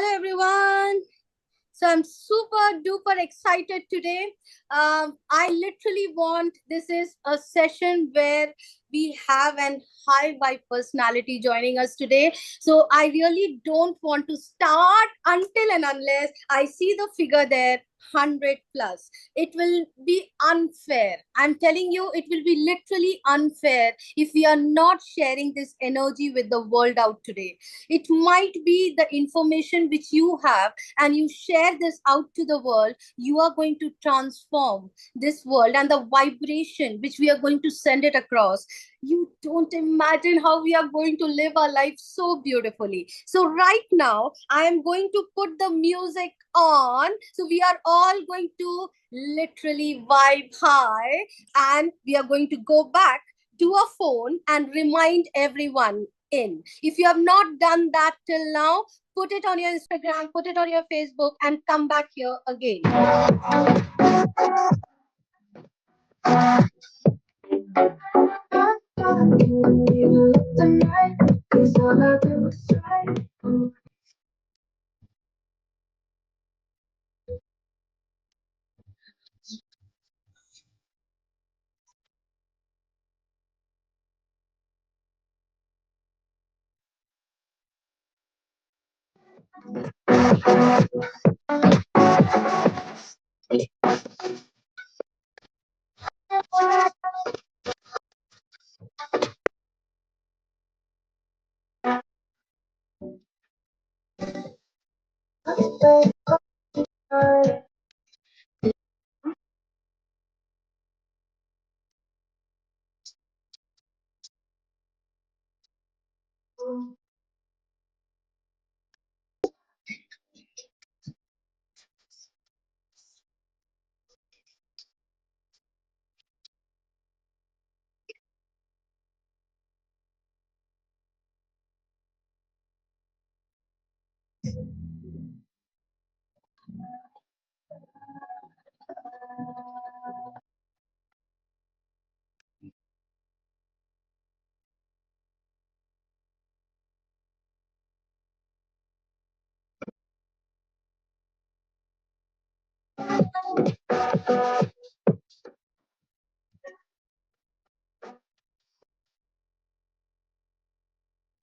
Hello, everyone. So I'm super duper excited today. I literally want this is a session where we have an high vibe personality joining us today. So I really don't want to start until and unless I see the figure there. 100 plus. It will be unfair. I'm telling you, it will be literally unfair if we are not sharing this energy with the world out today. It might be the information which you have and you share this out to the world, you are going to transform this world and the vibration which we are going to send it across. You don't imagine how we are going to live our life so beautifully. So right now, I am going to put the music on. So we are all going to literally vibe high and we are going to go back to a phone and remind everyone in. If you have not done that till now, put it on your Instagram, put it on your Facebook, and come back here again.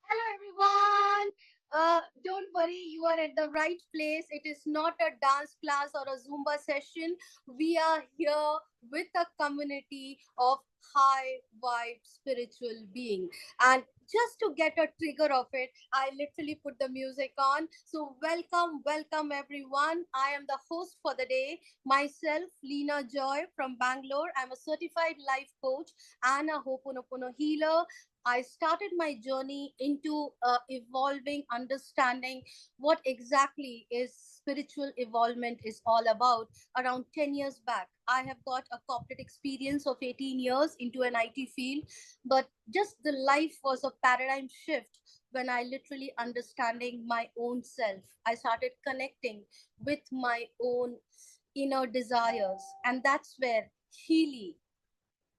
Hello, everyone. Don't worry, you are at the right place. It is not a dance class or a Zumba session. We are here with a community of high vibe spiritual being. And just to get a trigger of it, I literally put the music on. So, welcome, everyone. I am the host for the day, myself, Leena Joy from Bangalore. I'm a certified life coach and a Ho'oponopono healer. I started my journey into evolving, understanding what exactly is spiritual evolvement is all about around 10 years back. I have got a corporate experience of 18 years into an IT field, but just the life was a paradigm shift when I literally understanding my own self. I started connecting with my own inner desires, and that's where Healy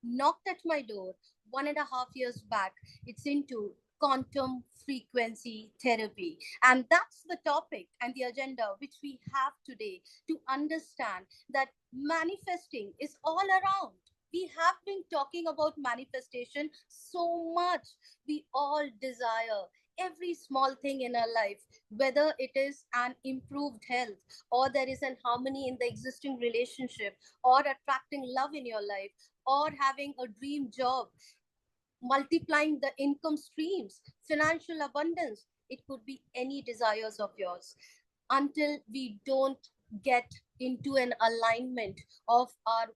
knocked at my door 1.5 years back. It's into quantum frequency therapy. And that's the topic and the agenda which we have today to understand that manifesting is all around. We have been talking about manifestation so much. We all desire every small thing in our life, whether it is an improved health, or there is an harmony in the existing relationship, or attracting love in your life, or having a dream job, multiplying the income streams, financial abundance. It could be any desires of yours. Until we don't get into an alignment of our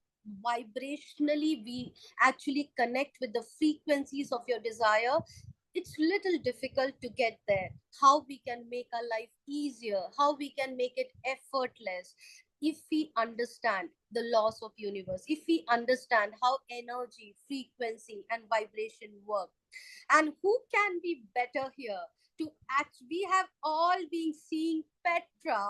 vibrationally, we actually connect with the frequencies of your desire. It's little difficult to get there. How we can make our life easier, how we can make it effortless, if we understand the laws of universe, if we understand how energy, frequency and vibration work. And who can be better here to act? We have all been seeing Petra.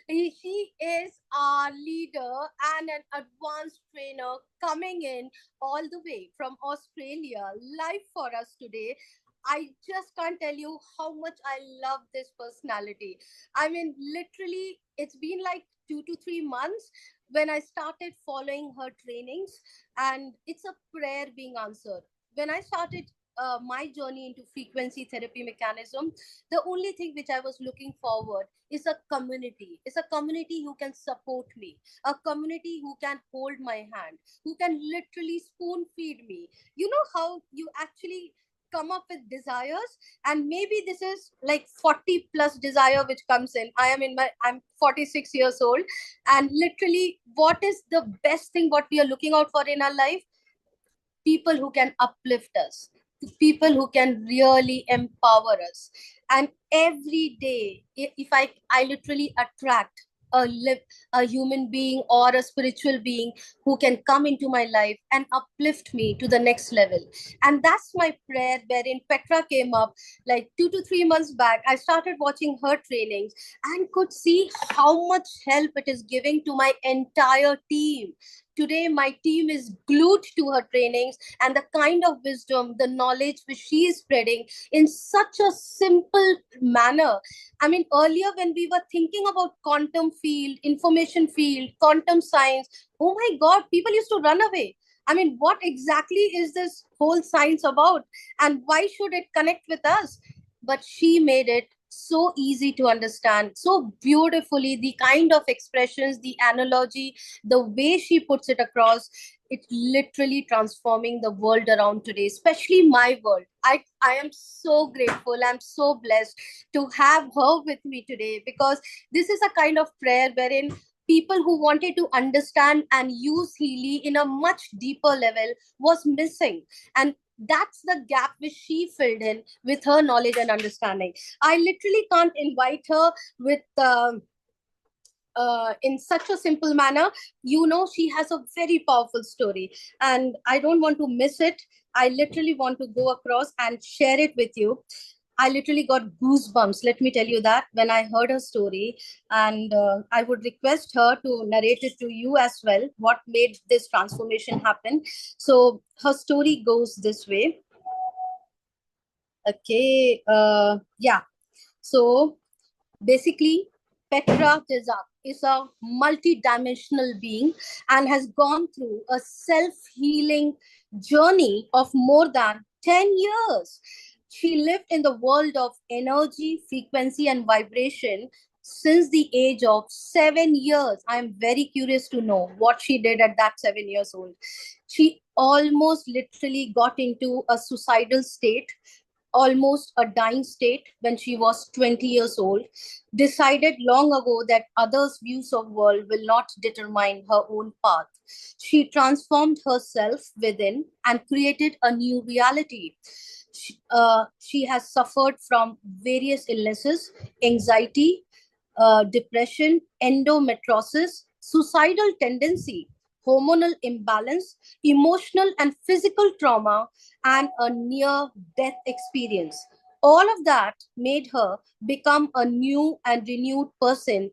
She is our leader and an advanced trainer coming in all the way from Australia live for us today. I just can't tell you how much I love this personality. I mean, literally, it's been like 2 to 3 months when I started following her trainings, and it's a prayer being answered. When I started my journey into frequency therapy mechanism, the only thing which I was looking forward is a community. It's a community who can support me, a community who can hold my hand, who can literally spoon feed me. You know how you actually come up with desires, and maybe this is like 40 plus desire which comes in. I'm 46 years old, and literally what is the best thing what we are looking out for in our life? People who can uplift us, people who can really empower us. And every day, if I literally attract a human being or a spiritual being who can come into my life and uplift me to the next level. And that's my prayer, wherein Petra came up like 2 to 3 months back. I started watching her trainings and could see how much help it is giving to my entire team. Today, my team is glued to her trainings, and the kind of wisdom, the knowledge which she is spreading in such a simple manner. I mean, earlier when we were thinking about quantum field, information field, quantum science, oh my God, people used to run away. I mean, what exactly is this whole science about? And why should it connect with us? But she made it so easy to understand, so beautifully, the kind of expressions, the analogy, the way she puts it across, it's literally transforming the world around today, especially my world. I am so grateful, I'm so blessed to have her with me today, because this is a kind of prayer wherein people who wanted to understand and use Healy in a much deeper level was missing. And that's the gap which she filled in with her knowledge and understanding. I literally can't invite her with in such a simple manner. You know, she has a very powerful story, and I don't want to miss it. I literally want to go across and share it with you. I literally got goosebumps, let me tell you that, when I heard her story. And I would request her to narrate it to you as well, what made this transformation happen. So her story goes this way. Okay. Yeah. So basically, Petra Tezak is a multi-dimensional being and has gone through a self-healing journey of more than 10 years. She lived in the world of energy, frequency, and vibration since the age of 7 years. I'm very curious to know what she did at that 7 years old. She almost literally got into a suicidal state, almost a dying state, when she was 20 years old, decided long ago that others' views of world will not determine her own path. She transformed herself within and created a new reality. She has suffered from various illnesses, anxiety, depression, endometriosis, suicidal tendency, hormonal imbalance, emotional and physical trauma, and a near death experience. All of that made her become a new and renewed person,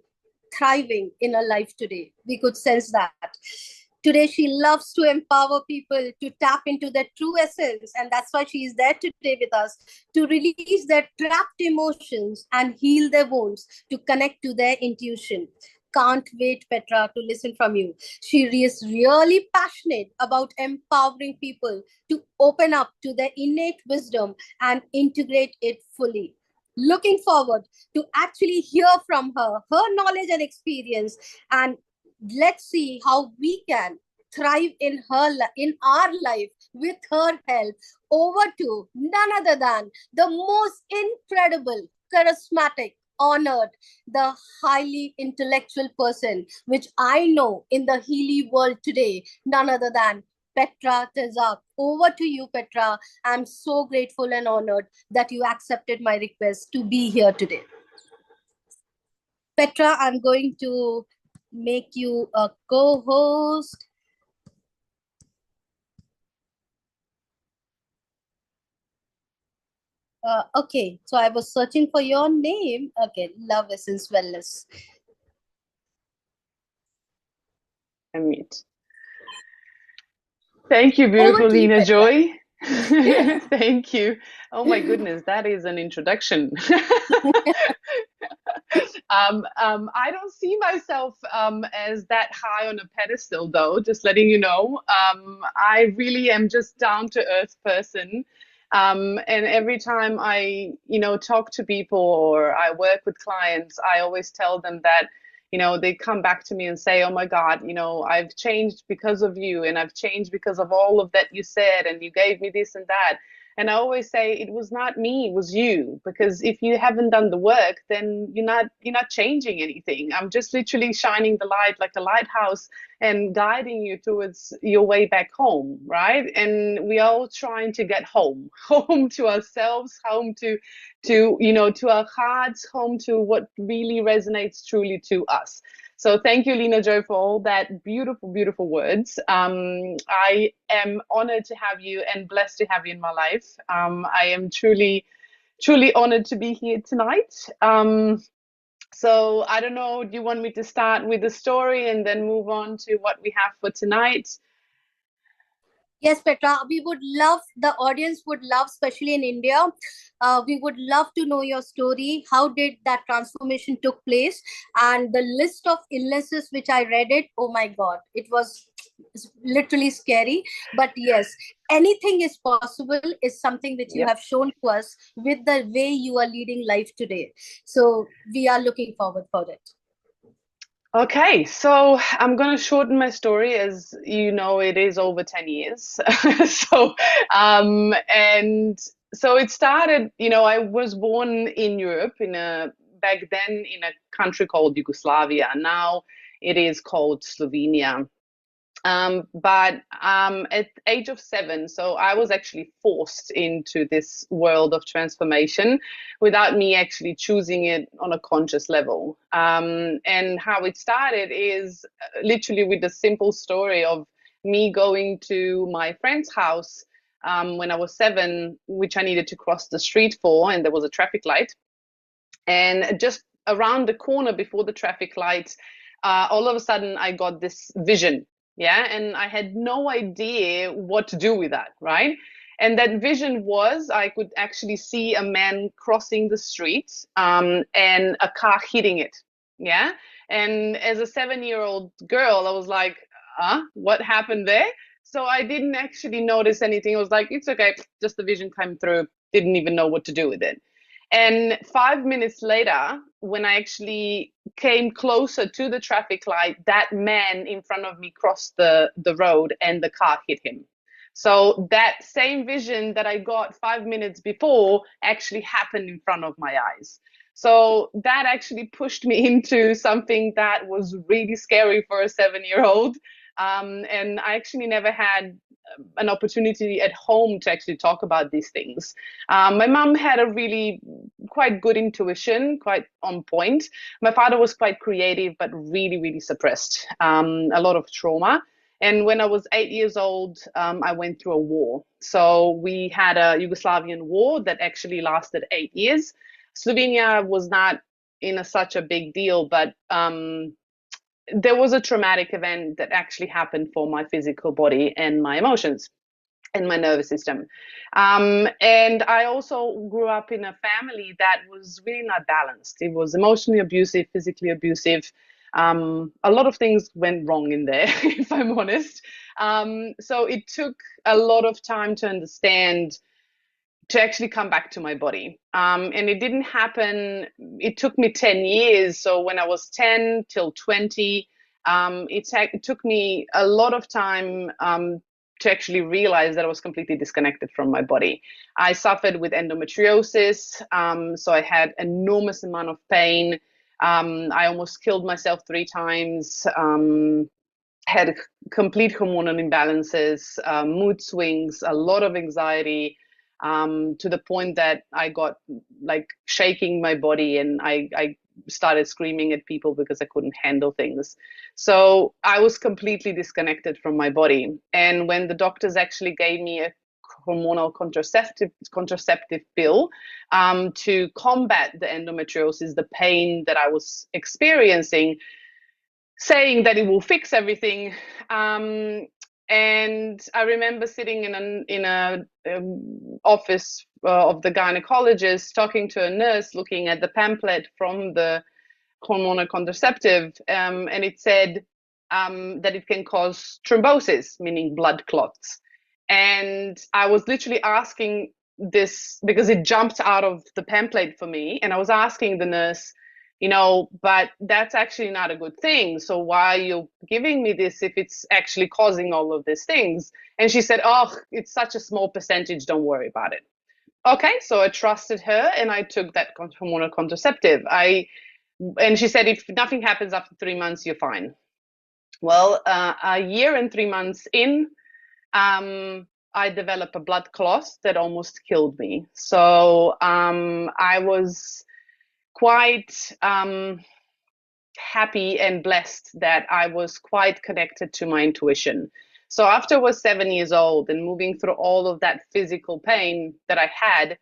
thriving in her life today. We could sense that. Today, she loves to empower people to tap into their true essence, and that's why she is there today with us, to release their trapped emotions and heal their wounds, to connect to their intuition. Can't wait, Petra, to listen from you. She is really passionate about empowering people to open up to their innate wisdom and integrate it fully. Looking forward to actually hear from her knowledge and experience, and let's see how we can thrive in in our life with her help. Over to none other than the most incredible, charismatic, honored, the highly intellectual person which I know in the Healy world today, none other than Petra Tezak. Over to you, Petra. I'm so grateful and honored that you accepted my request to be here today. Petra, I'm going to make you a co-host. Okay, so I was searching for your name. Okay, Love Essence Wellness. Unmute. Thank you, Over beautiful to you, Lena Petra. Joy. Thank you. Oh my goodness, that is an introduction. I don't see myself as that high on a pedestal, though, just letting you know. I really am just down to earth person. And every time I, talk to people or I work with clients, I always tell them that, they come back to me and say, oh my God, I've changed because of you and I've changed because of all of that you said and you gave me this and that. And I always say it was not me, it was you. Because if you haven't done the work, then you're not changing anything. I'm just literally shining the light like a lighthouse and guiding you towards your way back home, right? And we are all trying to get home, home to ourselves, home to our hearts, home to what really resonates truly to us. So thank you, Lena Joe, for all that beautiful, beautiful words. I am honored to have you and blessed to have you in my life. I am truly, truly honored to be here tonight. So I don't know, do you want me to start with the story and then move on to what we have for tonight? Yes, Petra, we would love, the audience would love, especially in India. We would love to know your story. How did that transformation took place? And the list of illnesses which I read it, oh my God, it was literally scary. But yes, anything is possible is something that you Yep. have shown to us with the way you are leading life today. So we are looking forward for it. Okay, so I'm going to shorten my story as you know it is over 10 years. So and so it started, I was born in Europe back then in a country called Yugoslavia. Now it is called Slovenia. But at the age of 7, so I was actually forced into this world of transformation without me actually choosing it on a conscious level. And how it started is literally with the simple story of me going to my friend's house when I was 7, which I needed to cross the street for, and there was a traffic light. And just around the corner before the traffic lights, all of a sudden I got this vision. Yeah. And I had no idea what to do with that. Right. And that vision was I could actually see a man crossing the street and a car hitting it. Yeah. And as a 7-year-old girl, I was like, what happened there? So I didn't actually notice anything. I was like, it's okay. Just the vision came through. Didn't even know what to do with it. And 5 minutes later, when I actually came closer to the traffic light, that man in front of me crossed the road and the car hit him. So that same vision that I got 5 minutes before actually happened in front of my eyes. So that actually pushed me into something that was really scary for a 7-year-old. And I actually never had an opportunity at home to actually talk about these things. My mom had a really quite good intuition, quite on point. My father was quite creative, but really, really suppressed. A lot of trauma. And when I was 8 years old, I went through a war. So we had a Yugoslavian war that actually lasted 8 years. Slovenia was not in such a big deal, but there was a traumatic event that actually happened for my physical body and my emotions and my nervous system. And I also grew up in a family that was really not balanced. It was emotionally abusive, physically abusive. A lot of things went wrong in there, if I'm honest. So it took a lot of time to understand to actually come back to my body. And it didn't happen, it took me 10 years. So when I was 10 till 20, it took me a lot of time to actually realize that I was completely disconnected from my body. I suffered with endometriosis, so I had enormous amount of pain. I almost killed myself 3 times. Had complete hormonal imbalances, mood swings, a lot of anxiety, to the point that I got like shaking my body and I started screaming at people because I couldn't handle things. So I was completely disconnected from my body. And when the doctors actually gave me a hormonal contraceptive pill to combat the endometriosis, the pain that I was experiencing, saying that it will fix everything. And I remember sitting in a office of the gynecologist, talking to a nurse, looking at the pamphlet from the hormonal contraceptive, and it said that it can cause thrombosis, meaning blood clots. And I was literally asking this because it jumped out of the pamphlet for me, and I was asking the nurse, but that's actually not a good thing. So why are you giving me this if it's actually causing all of these things? And she said, oh, it's such a small percentage, don't worry about it. Okay, so I trusted her and I took that hormonal contraceptive. And she said, if nothing happens after 3 months, you're fine. Well, a year and 3 months in, I developed a blood clot that almost killed me. So I was quite happy and blessed that I was quite connected to my intuition. So after I was 7 years old and moving through all of that physical pain that I had,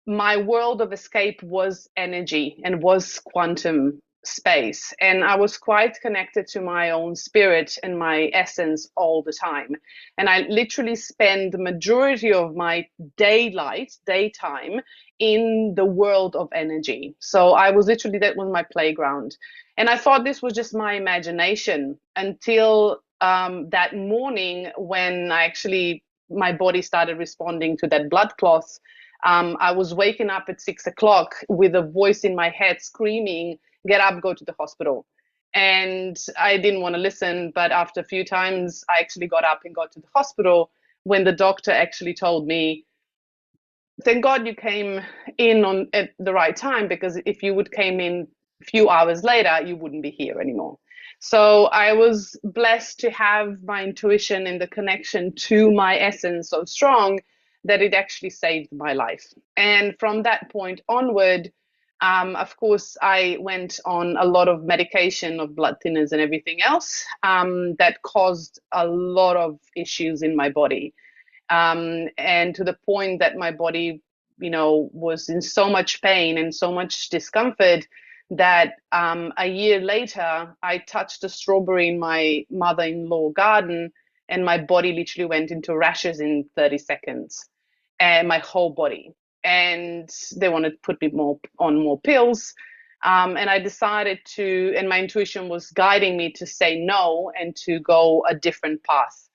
my world of escape was energy and was quantum space. And I was quite connected to my own spirit and my essence all the time. And I literally spend the majority of my daytime in the world of energy. So I was literally, that was my playground. And I thought this was just my imagination until that morning when my body started responding to that blood clot. I was waking up at 6 o'clock with a voice in my head screaming, get up, go to the hospital. And I didn't want to listen, but after a few times, I actually got up and got to the hospital when the doctor actually told me, thank God you came in at the right time, because if you would came in a few hours later, you wouldn't be here anymore. So I was blessed to have my intuition and the connection to my essence so strong that it actually saved my life. And from that point onward, of course, I went on a lot of medication of blood thinners and everything else that caused a lot of issues in my body, and to the point that my body, was in so much pain and so much discomfort that a year later, I touched a strawberry in my mother-in-law garden, and my body literally went into rashes in 30 seconds, and my whole body. And they wanted to put me on more pills. And I decided to, and my intuition was guiding me to say no and to go a different path.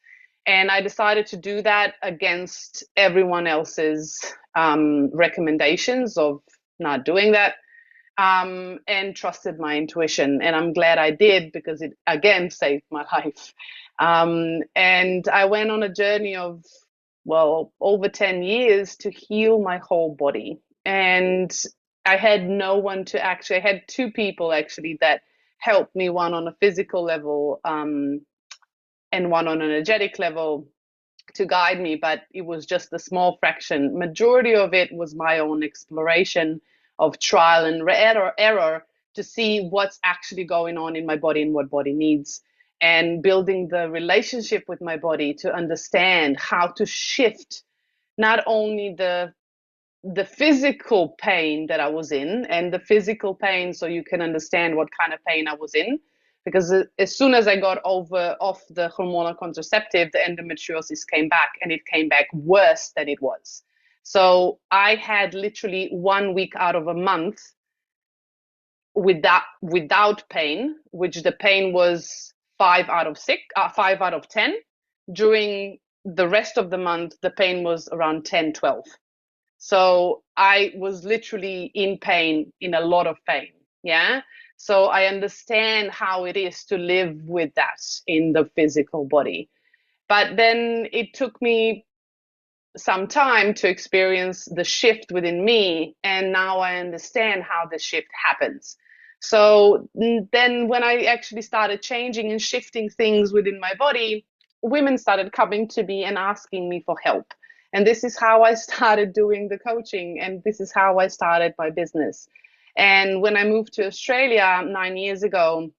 And I decided to do that against everyone else's recommendations of not doing that, and trusted my intuition. And I'm glad I did, because it again saved my life. And I went on a journey of, well, over 10 years to heal my whole body. And I had no one to actually, I had two people actually that helped me, one on a physical level, and one on an energetic level, to guide me, but it was just a small fraction. Majority of it was my own exploration of trial and error to see what's actually going on in my body and what body needs, and building the relationship with my body to understand how to shift not only the physical pain that I was in, and the physical pain, so you can understand what kind of pain I was in. Because as soon as I got off the hormonal contraceptive, the endometriosis came back, and it came back worse than it was. So I had literally 1 week out of a month without pain, which the pain was 5 out of 10. During the rest of the month, the pain was around 10, 12. So I was literally in pain, in a lot of pain. Yeah. So I understand how it is to live with that in the physical body. But then it took me some time to experience the shift within me. And now I understand how the shift happens. So then when I actually started changing and shifting things within my body, women started coming to me and asking me for help. And this is how I started doing the coaching, and this is how I started my business. And when I moved to Australia 9 years ago,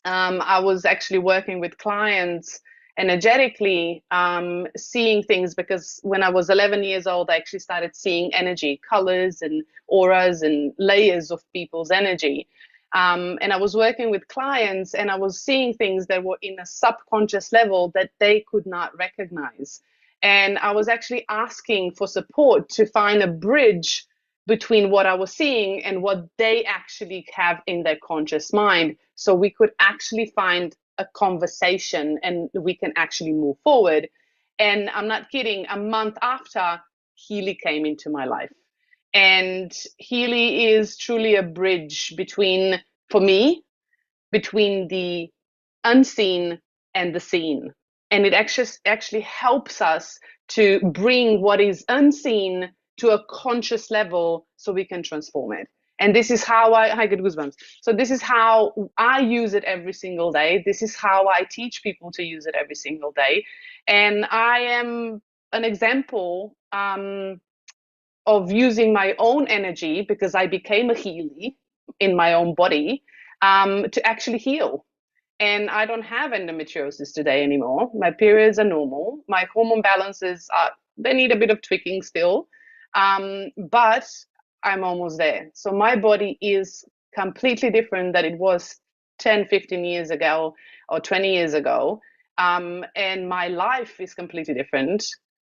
I was actually working with clients energetically, seeing things, because when I was 11 years old, I actually started seeing energy, colors, and auras and layers of people's energy. And I was working with clients and I was seeing things that were in a subconscious level that they could not recognize. And I was actually asking for support to find a bridge between what I was seeing and what they actually have in their conscious mind. So we could actually find a conversation and we can actually move forward. And I'm not kidding, a month after, Healy came into my life. And Healy is truly a bridge between, for me, between the unseen and the seen. And it actually helps us to bring what is unseen to a conscious level so we can transform it. And this is how I get goosebumps. So this is how I use it every single day. This is how I teach people to use it every single day. And I am an example of using my own energy because I became a Healy in my own body to actually heal. And I don't have endometriosis today anymore. My periods are normal. My hormone balances are, they need a bit of tweaking still. But I'm almost there. So my body is completely different than it was 10, 15 years ago or 20 years ago. And my life is completely different.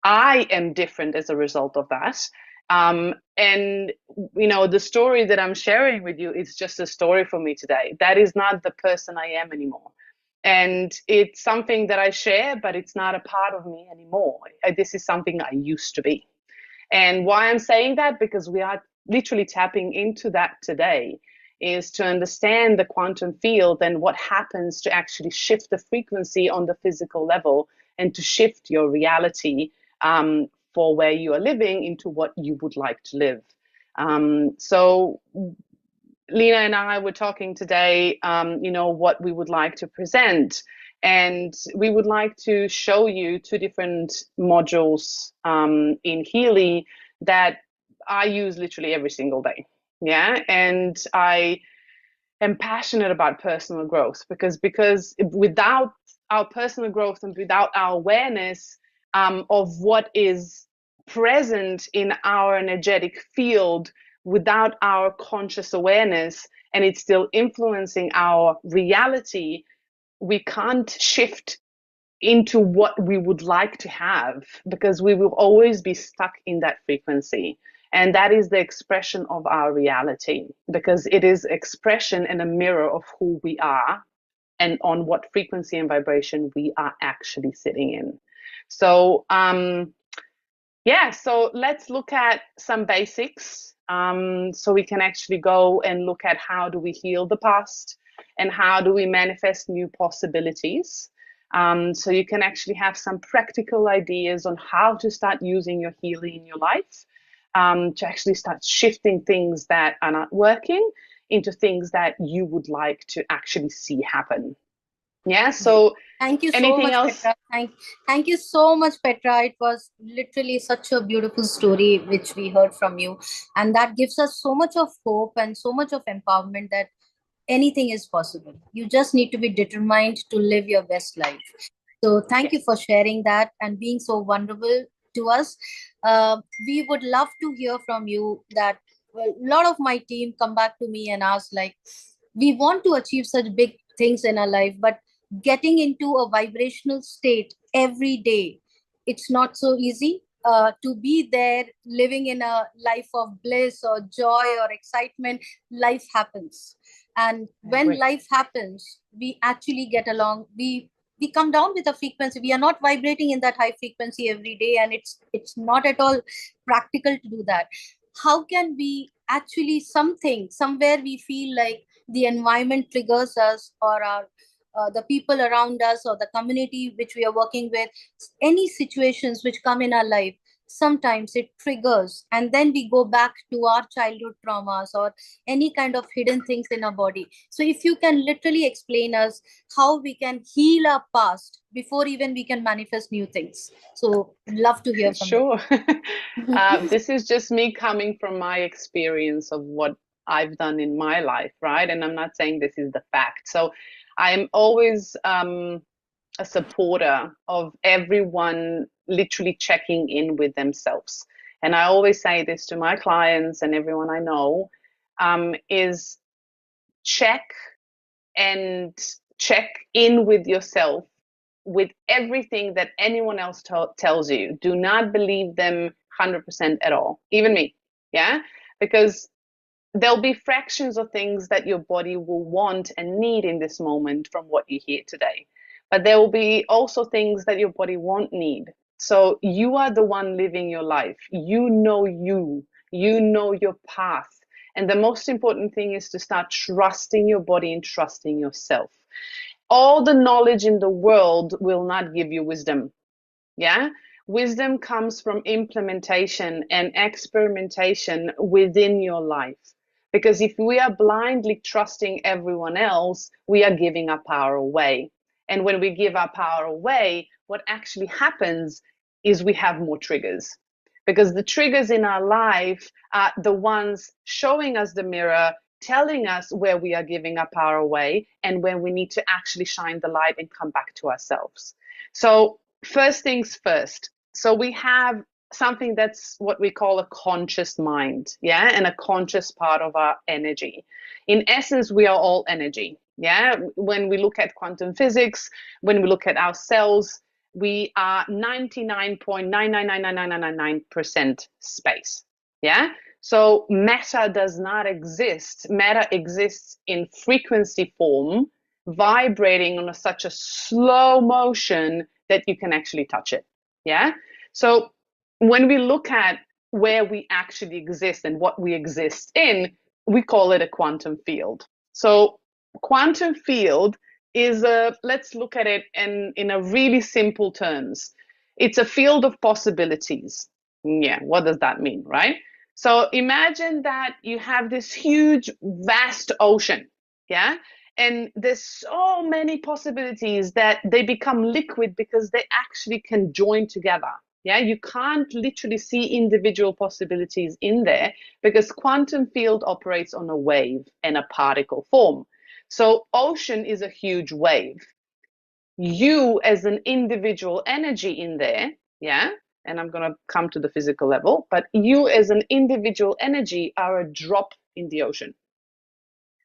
I am different as a result of that. And the story that I'm sharing with you is just a story for me today. That is not the person I am anymore. And it's something that I share, but it's not a part of me anymore. This is something I used to be. And why I'm saying that, because we are literally tapping into that today, is to understand the quantum field and what happens to actually shift the frequency on the physical level and to shift your reality for where you are living into what you would like to live. So Lena and I were talking today, what we would like to present. And we would like to show you two different modules in Healy that I use literally every single day. Yeah. And I am passionate about personal growth because without our personal growth and without our awareness of what is present in our energetic field, without our conscious awareness, and it's still influencing our reality, we can't shift into what we would like to have because we will always be stuck in that frequency. And that is the expression of our reality because it is expression and a mirror of who we are and on what frequency and vibration we are actually sitting in. So, so let's look at some basics so we can actually go and look at how do we heal the past and how do we manifest new possibilities. So you can actually have some practical ideas on how to start using your healing in your life to actually start shifting things that are not working into things that you would like to actually see happen. Yeah. So Thank you so anything much, else? Petra. Thank you so much, Petra. It was literally such a beautiful story which we heard from you. And that gives us so much of hope and so much of empowerment that anything is possible. You just need to be determined to live your best life. So thank you Yes. for sharing that and being so vulnerable to us. We would love to hear from you that a lot of my team come back to me and ask like, we want to achieve such big things in our life, but getting into a vibrational state every day, it's not so easy. To be there living in a life of bliss or joy or excitement, life happens. And I when agree. life happens, we actually get along. We come down with a frequency. We are not vibrating in that high frequency every day, and it's not at all practical to do that. How can we actually something somewhere we feel like the environment triggers us, or our the people around us, or the community which we are working with, any situations which come in our life, sometimes it triggers, and then we go back to our childhood traumas or any kind of hidden things in our body. So if you can literally explain us how we can heal our past before even we can manifest new things, so love to hear from Sure. you. This is just me coming from my experience of what I've done in my life, right? And I'm not saying this is the fact. So I'm always a supporter of everyone literally checking in with themselves. And I always say this to my clients and everyone I know is check and check in with yourself with everything that anyone else tells you. Do not believe them 100% at all, even me. Yeah, because there'll be fractions of things that your body will want and need in this moment from what you hear today. But there will be also things that your body won't need. So you are the one living your life. You know your path. And the most important thing is to start trusting your body and trusting yourself. All the knowledge in the world will not give you wisdom. Yeah. Wisdom comes from implementation and experimentation within your life. Because if we are blindly trusting everyone else, we are giving our power away. And when we give our power away, what actually happens is we have more triggers. Because the triggers in our life are the ones showing us the mirror, telling us where we are giving our power away and when we need to actually shine the light and come back to ourselves. So, first things first. So, we have something that's what we call a conscious mind, yeah, and a conscious part of our energy. In essence, we are all energy, yeah. When we look at quantum physics, when we look at our cells, we are 99.9999999% space, yeah. So matter does not exist. Matter exists in frequency form, vibrating on such a slow motion that you can actually touch it, yeah. So when we look at where we actually exist and what we exist in, we call it a quantum field. So, quantum field is a, let's look at it in a really simple terms. It's a field of possibilities. Yeah, what does that mean, right? So, imagine that you have this huge, vast ocean, yeah? And there's so many possibilities that they become liquid because they actually can join together. Yeah, you can't literally see individual possibilities in there because quantum field operates on a wave and a particle form. So ocean is a huge wave. You as an individual energy in there, yeah, and I'm going to come to the physical level, but you as an individual energy are a drop in the ocean.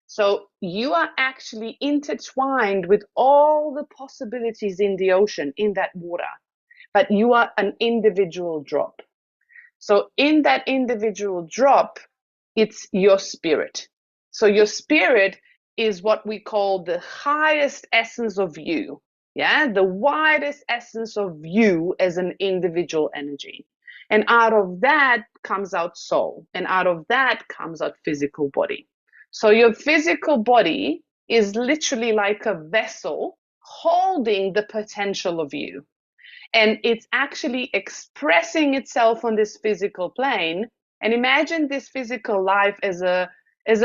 So you are actually intertwined with all the possibilities in the ocean, in that water, but you are an individual drop. So in that individual drop, it's your spirit. So your spirit is what we call the highest essence of you. Yeah, the widest essence of you as an individual energy. And out of that comes out soul. And out of that comes out physical body. So your physical body is literally like a vessel holding the potential of you, and it's actually expressing itself on this physical plane. And imagine this physical life as a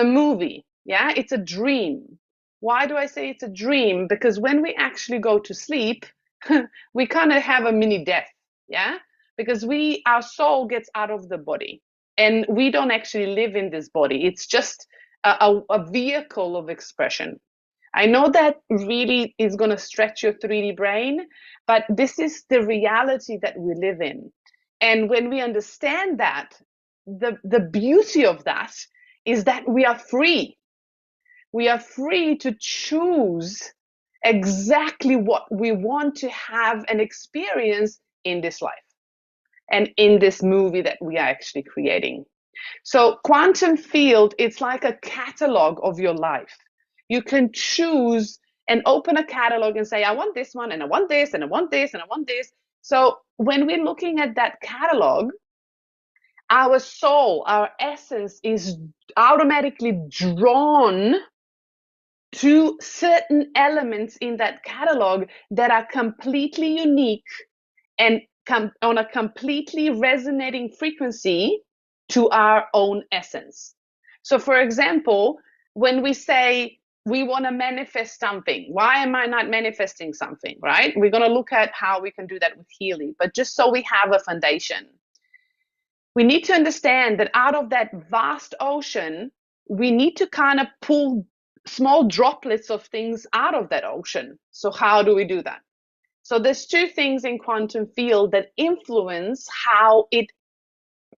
movie. Yeah, it's a dream. Why do I say it's a dream? Because when we actually go to sleep, we kind of have a mini death. Yeah, because we our soul gets out of the body and we don't actually live in this body. It's just a vehicle of expression. I know that really is going to stretch your 3D brain, but this is the reality that we live in. And when we understand that, the beauty of that is that we are free. We are free to choose exactly what we want to have and experience in this life and in this movie that we are actually creating. So quantum field, it's like a catalog of your life. You can choose and open a catalog and say, I want this one, and I want this, and I want this, and I want this. So when we're looking at that catalog, our soul, our essence is automatically drawn to certain elements in that catalog that are completely unique and on a completely resonating frequency to our own essence. So, for example, when we say we want to manifest something, why am I not manifesting something, right? We're going to look at how we can do that with Healy, but just so we have a foundation, we need to understand that out of that vast ocean, we need to kind of pull small droplets of things out of that ocean. So, how do we do that? So there's two things in quantum field that influence how it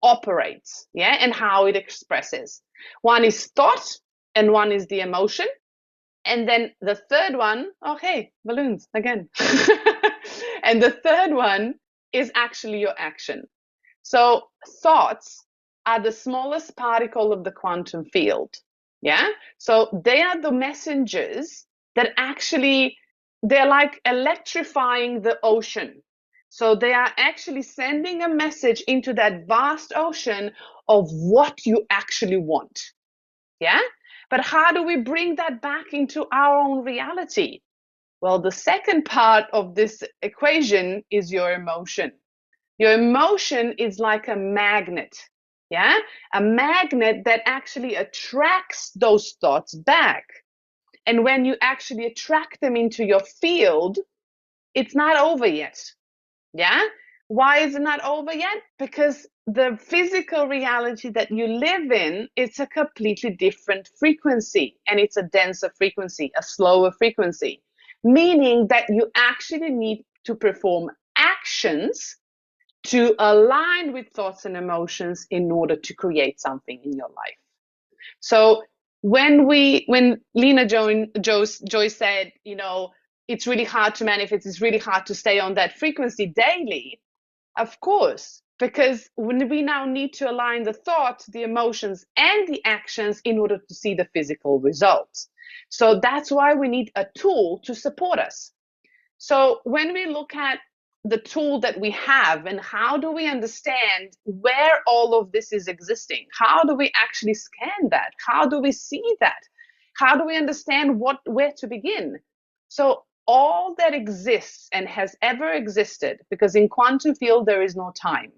operates, yeah, and how it expresses. One is thought and one is the emotion. And then the third one, okay, balloons again. And the third one is actually your action. So thoughts are the smallest particle of the quantum field. Yeah. So they are the messengers that actually, they're like electrifying the ocean. So they are actually sending a message into that vast ocean of what you actually want. Yeah. But how do we bring that back into our own reality? Well, the second part of this equation is your emotion. Your emotion is like a magnet, yeah? A magnet that actually attracts those thoughts back. And when you actually attract them into your field, it's not over yet, yeah? Why is it not over yet? Because the physical reality that you live in, it's a completely different frequency, and it's a denser frequency, a slower frequency, meaning that you actually need to perform actions to align with thoughts and emotions in order to create something in your life. So when Lena Joy said, it's really hard to manifest, it's really hard to stay on that frequency daily, of course, because when we now need to align the thoughts, the emotions, and the actions in order to see the physical results. So that's why we need a tool to support us. So when we look at the tool that we have and how do we understand where all of this is existing? How do we actually scan that? How do we see that? How do we understand where to begin? So all that exists and has ever existed, because in quantum field there is no time.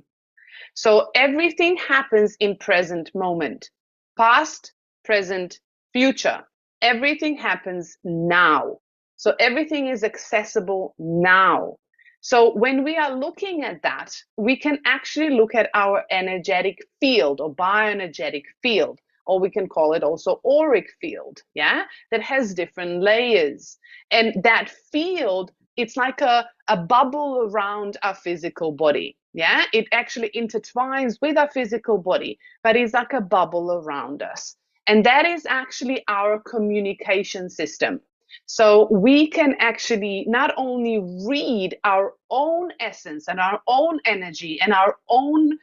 So everything happens in present moment, past, present, future. Everything happens now. So everything is accessible now. So when we are looking at that, we can actually look at our energetic field or bioenergetic field, or we can call it also auric field, yeah, that has different layers. And that field, it's like a bubble around our physical body. Yeah, it actually intertwines with our physical body, but it's like a bubble around us. And that is actually our communication system. So we can actually not only read our own essence and our own energy and our own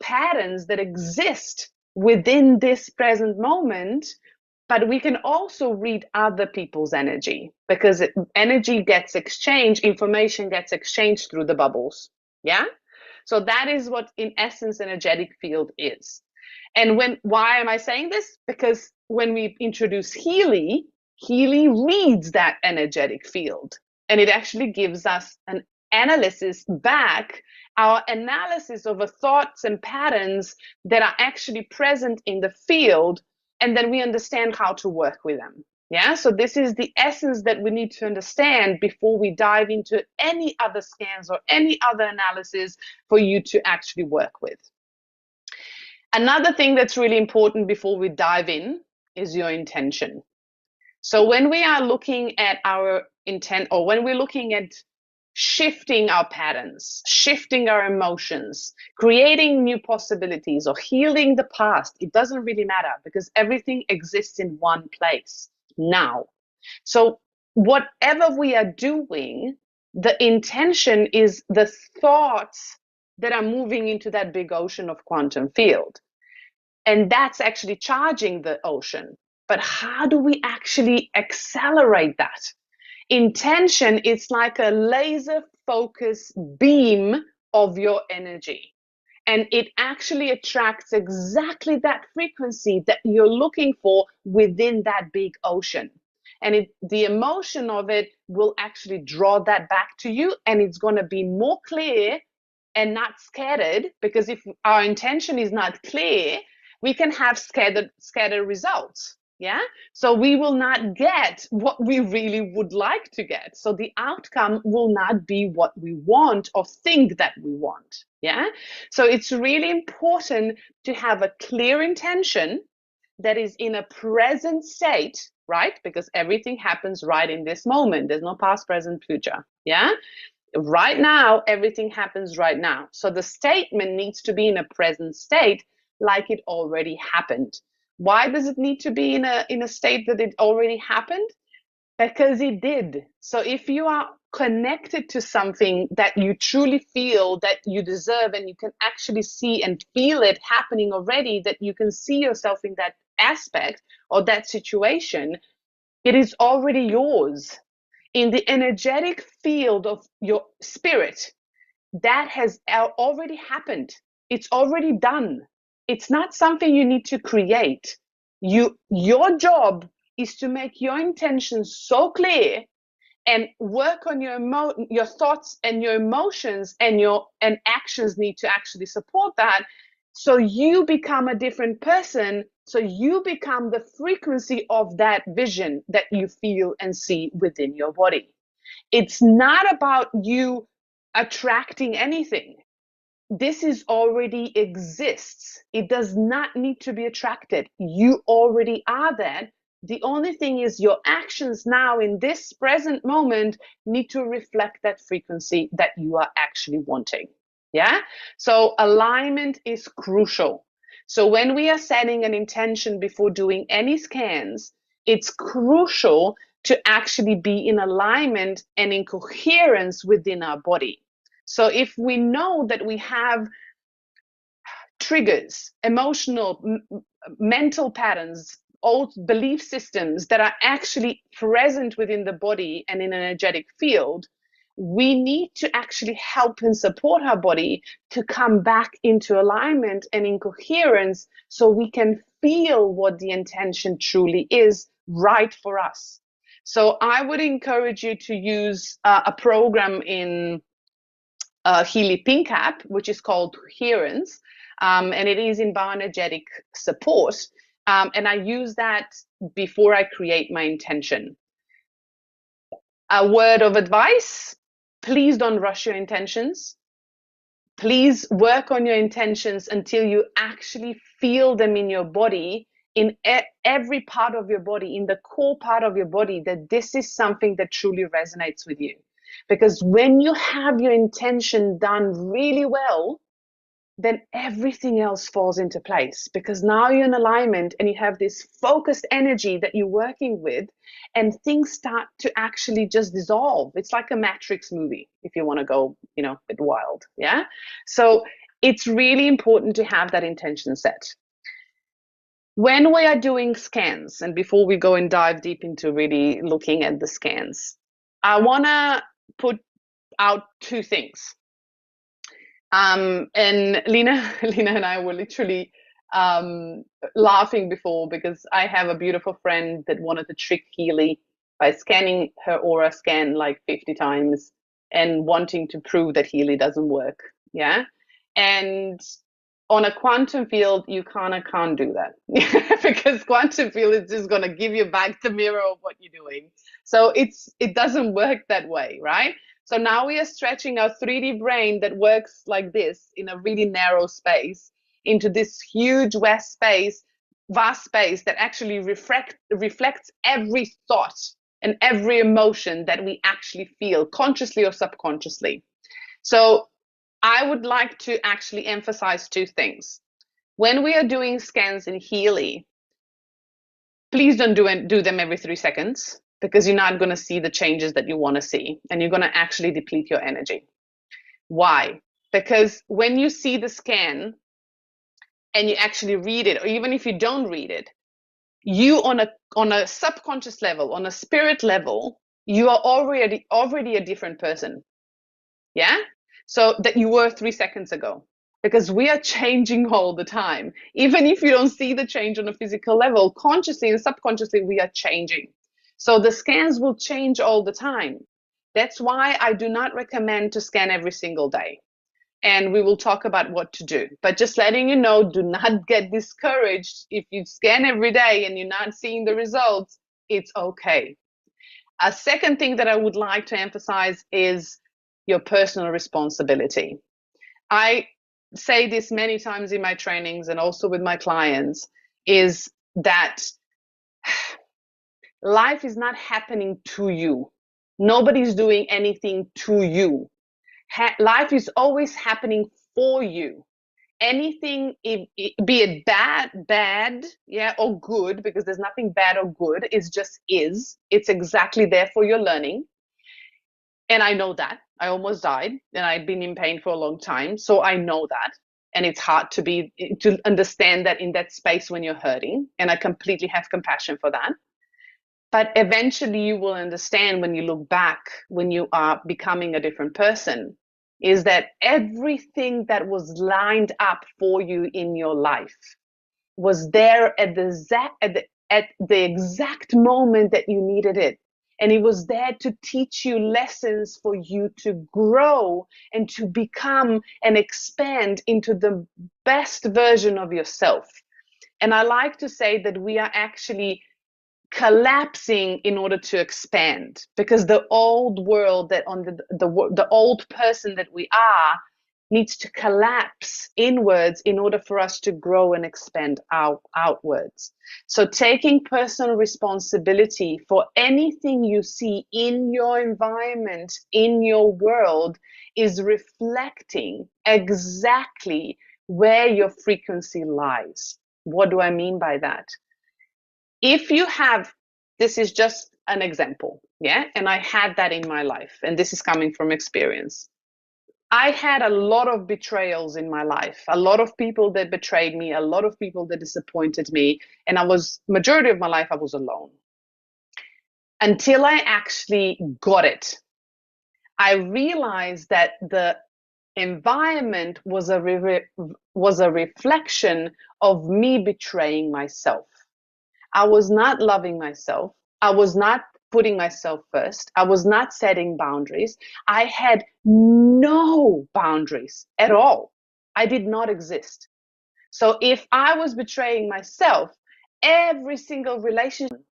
patterns that exist within this present moment, but we can also read other people's energy, because energy gets exchanged, information gets exchanged through the bubbles. Yeah. So that is what, in essence, energetic field is. And why am I saying this? Because when we introduce Healy, Healy reads that energetic field, and it actually gives us an analysis back, our analysis of the thoughts and patterns that are actually present in the field, and then we understand how to work with them. Yeah, so this is the essence that we need to understand before we dive into any other scans or any other analysis for you to actually work with. Another thing that's really important before we dive in is your intention. So when we are looking at our intent, or when we're looking at shifting our patterns, shifting our emotions, creating new possibilities, or healing the past, it doesn't really matter, because everything exists in one place now. So whatever we are doing, the intention is the thoughts that are moving into that big ocean of quantum field. And that's actually charging the ocean. But how do we actually accelerate that? Intention is like a laser focus beam of your energy. And it actually attracts exactly that frequency that you're looking for within that big ocean. And the emotion of it will actually draw that back to you, and it's going to be more clear and not scattered, because if our intention is not clear, we can have scattered results. Yeah. So we will not get what we really would like to get. So the outcome will not be what we want or think that we want. Yeah. So it's really important to have a clear intention that is in a present state, right? Because everything happens right in this moment. There's no past, present, future. Yeah. Right now, everything happens right now. So the statement needs to be in a present state, like it already happened. Why does it need to be in a state that it already happened? Because it did. So if you are connected to something that you truly feel that you deserve, and you can actually see and feel it happening already, that you can see yourself in that aspect or that situation, it is already yours. In the energetic field of your spirit, that has already happened. It's already done. It's not something you need to create. Your job is to make your intentions so clear and work on your thoughts and your emotions, and actions need to actually support that, so you become a different person, so you become the frequency of that vision that you feel and see within your body. It's not about you attracting anything. This is already exists. It does not need to be attracted. You already are that. The only thing is your actions now in this present moment need to reflect that frequency that you are actually wanting. Yeah. So alignment is crucial. So when we are setting an intention before doing any scans, it's crucial to actually be in alignment and in coherence within our body. So if we know that we have triggers, emotional, mental patterns, old belief systems that are actually present within the body and in an energetic field, we need to actually help and support our body to come back into alignment and in coherence, so we can feel what the intention truly is right for us. So I would encourage you to use a program in Healy Pink app, which is called Coherence, and it is in bioenergetic support. And I use that before I create my intention. A word of advice: please don't rush your intentions. Please work on your intentions until you actually feel them in your body, in every part of your body, in the core part of your body, that this is something that truly resonates with you. Because when you have your intention done really well, then everything else falls into place, because now you're in alignment and you have this focused energy that you're working with, and things start to actually just dissolve. It's like a Matrix movie, if you want to go, a bit wild. Yeah. So it's really important to have that intention set. When we are doing scans, and before we go and dive deep into really looking at the scans, I want to put out two things. And Lena, Lena and I were literally laughing before, because I have a beautiful friend that wanted to trick Healy by scanning her aura scan like 50 times and wanting to prove that Healy doesn't work. Yeah. And on a quantum field, you kind of can't do that because quantum field is just going to give you back the mirror of what you're doing. So it doesn't work that way, right? So now we are stretching our 3D brain that works like this in a really narrow space into this huge vast space that actually reflects every thought and every emotion that we actually feel, consciously or subconsciously. So I would like to actually emphasize two things. When we are doing scans in Healy, please don't do them every 3 seconds, because you're not going to see the changes that you want to see, and you're going to actually deplete your energy. Why? Because when you see the scan and you actually read it, or even if you don't read it, you on a subconscious level, on a spirit level, you are already a different person. Yeah? So that you were 3 seconds ago. Because we are changing all the time. Even if you don't see the change on a physical level, consciously and subconsciously, we are changing. So the scans will change all the time. That's why I do not recommend to scan every single day. And we will talk about what to do. But just letting you know, do not get discouraged if you scan every day and you're not seeing the results. It's okay. A second thing that I would like to emphasize is your personal responsibility. I say this many times in my trainings and also with my clients, is that life is not happening to you. Nobody's doing anything to you. Life is always happening for you. anything, be it bad, yeah, or good, because there's nothing bad or good, it's just is. It's exactly there for your learning. And I know that. I almost died and I'd been in pain for a long time. So I know that. And it's hard to understand that in that space when you're hurting. And I completely have compassion for that. But eventually you will understand when you look back, when you are becoming a different person, is that everything that was lined up for you in your life was there at the exact moment that you needed it. And it was there to teach you lessons for you to grow and to become and expand into the best version of yourself. And I like to say that we are actually collapsing in order to expand, because the old world that on the old person that we are needs to collapse inwards in order for us to grow and expand outwards. So taking personal responsibility for anything you see in your environment, in your world, is reflecting exactly where your frequency lies. What do I mean by that? If you have, this is just an example, yeah, and I had that in my life, and this is coming from experience. I had a lot of betrayals in my life, a lot of people that betrayed me, a lot of people that disappointed me, and majority of my life I was alone until I actually got it. I realized that the environment was a reflection of me betraying myself. I was not loving myself. I was not putting myself first. I was not setting boundaries. I had no boundaries at all. I did not exist. So if I was betraying myself, every single relationship.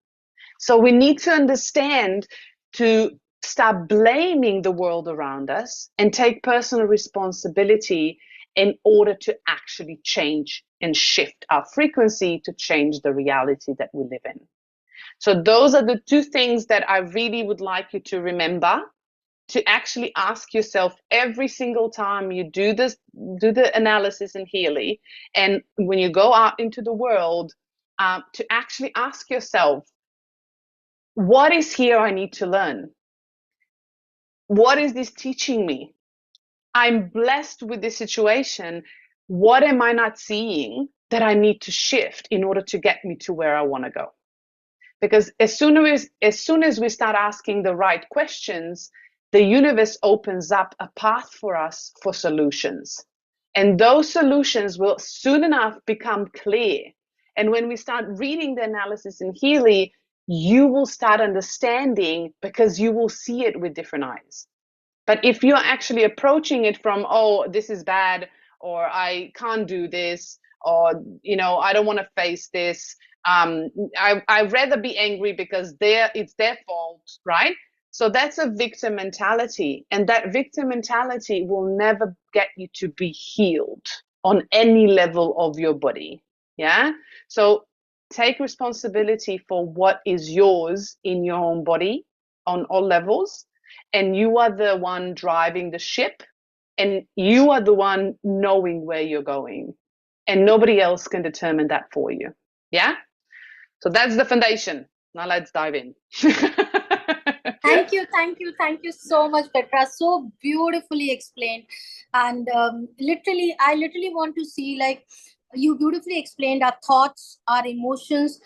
So we need to understand to stop blaming the world around us and take personal responsibility in order to actually change and shift our frequency to change the reality that we live in. So those are the two things that I really would like you to remember, to actually ask yourself every single time you do the analysis in Healy, and when you go out into the world, to actually ask yourself, what is here I need to learn? What is this teaching me? I'm blessed with this situation. What am I not seeing that I need to shift in order to get me to where I want to go? Because as soon as we start asking the right questions, the universe opens up a path for us for solutions. And those solutions will soon enough become clear. And when we start reading the analysis in Healy, you will start understanding, because you will see it with different eyes. But if you're actually approaching it from, oh, this is bad, or I can't do this, or, I don't want to face this. I'd rather be angry because it's their fault, right? So that's a victim mentality. And that victim mentality will never get you to be healed on any level of your body. Yeah. So take responsibility for what is yours in your own body on all levels, and you are the one driving the ship, and you are the one knowing where you're going, and nobody else can determine that for you. Yeah. So that's the foundation. Now let's dive in. Thank you so much, Petra. So beautifully explained. And I literally want to see, like, you beautifully explained our thoughts, our emotions.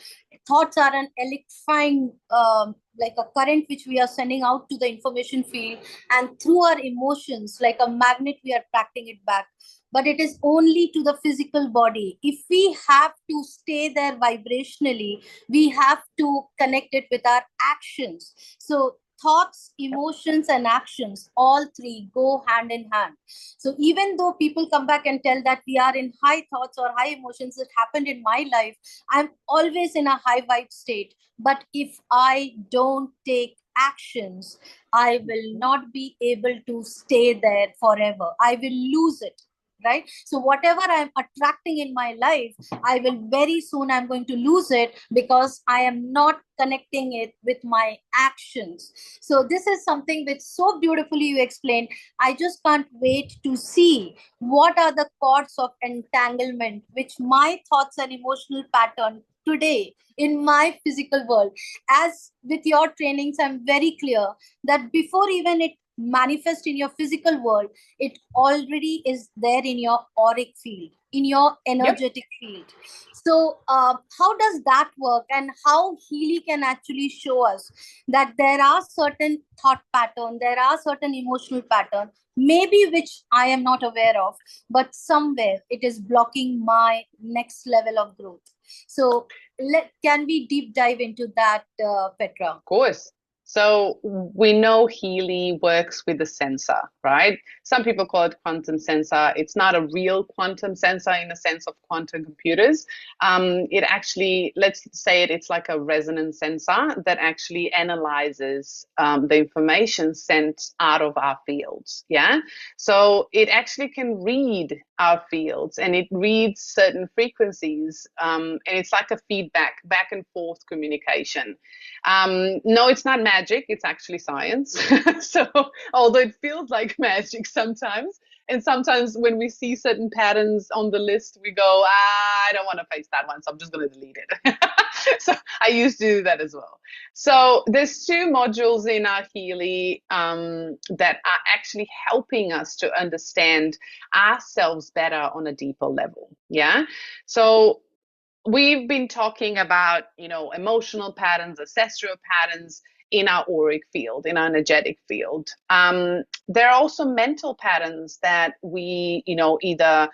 Thoughts are an electrifying, like a current which we are sending out to the information field, and through our emotions, like a magnet, we are attracting it back. But it is only to the physical body. If we have to stay there vibrationally, we have to connect it with our actions. So thoughts, emotions, and actions, all three go hand in hand. So even though people come back and tell that we are in high thoughts or high emotions that happened in my life, I'm always in a high vibe state. But if I don't take actions, I will not be able to stay there forever. I will lose it. right? So whatever I'm attracting in my life, I will very soon, I'm going to lose it because I am not connecting it with my actions. So this is something which so beautifully you explained. I just can't wait to see what are the cords of entanglement which my thoughts and emotional pattern today in my physical world. As with your trainings, I'm very clear that before even it manifest in your physical world, it already is there in your auric field, in your Yep. energetic field. So how does that work, and how Healy can actually show us that there are certain thought pattern, there are certain emotional pattern, maybe which I am not aware of, but somewhere it is blocking my next level of growth. So can we deep dive into that, Petra? Of course. So we know Healy works with a sensor, right? Some people call it quantum sensor. It's not a real quantum sensor in the sense of quantum computers. It actually, let's say it's like a resonance sensor that actually analyzes the information sent out of our fields. Yeah. So it actually can read our fields and it reads certain frequencies. And it's like a feedback, back and forth communication. No, it's not magic. It's actually science. So, although it feels like magic sometimes, and sometimes when we see certain patterns on the list, we go, I don't want to face that one, so I'm just going to delete it. So I used to do that as well. So there's two modules in our Healy that are actually helping us to understand ourselves better on a deeper level. Yeah. So we've been talking about, emotional patterns, ancestral patterns in our auric field, in our energetic field. There are also mental patterns that we, either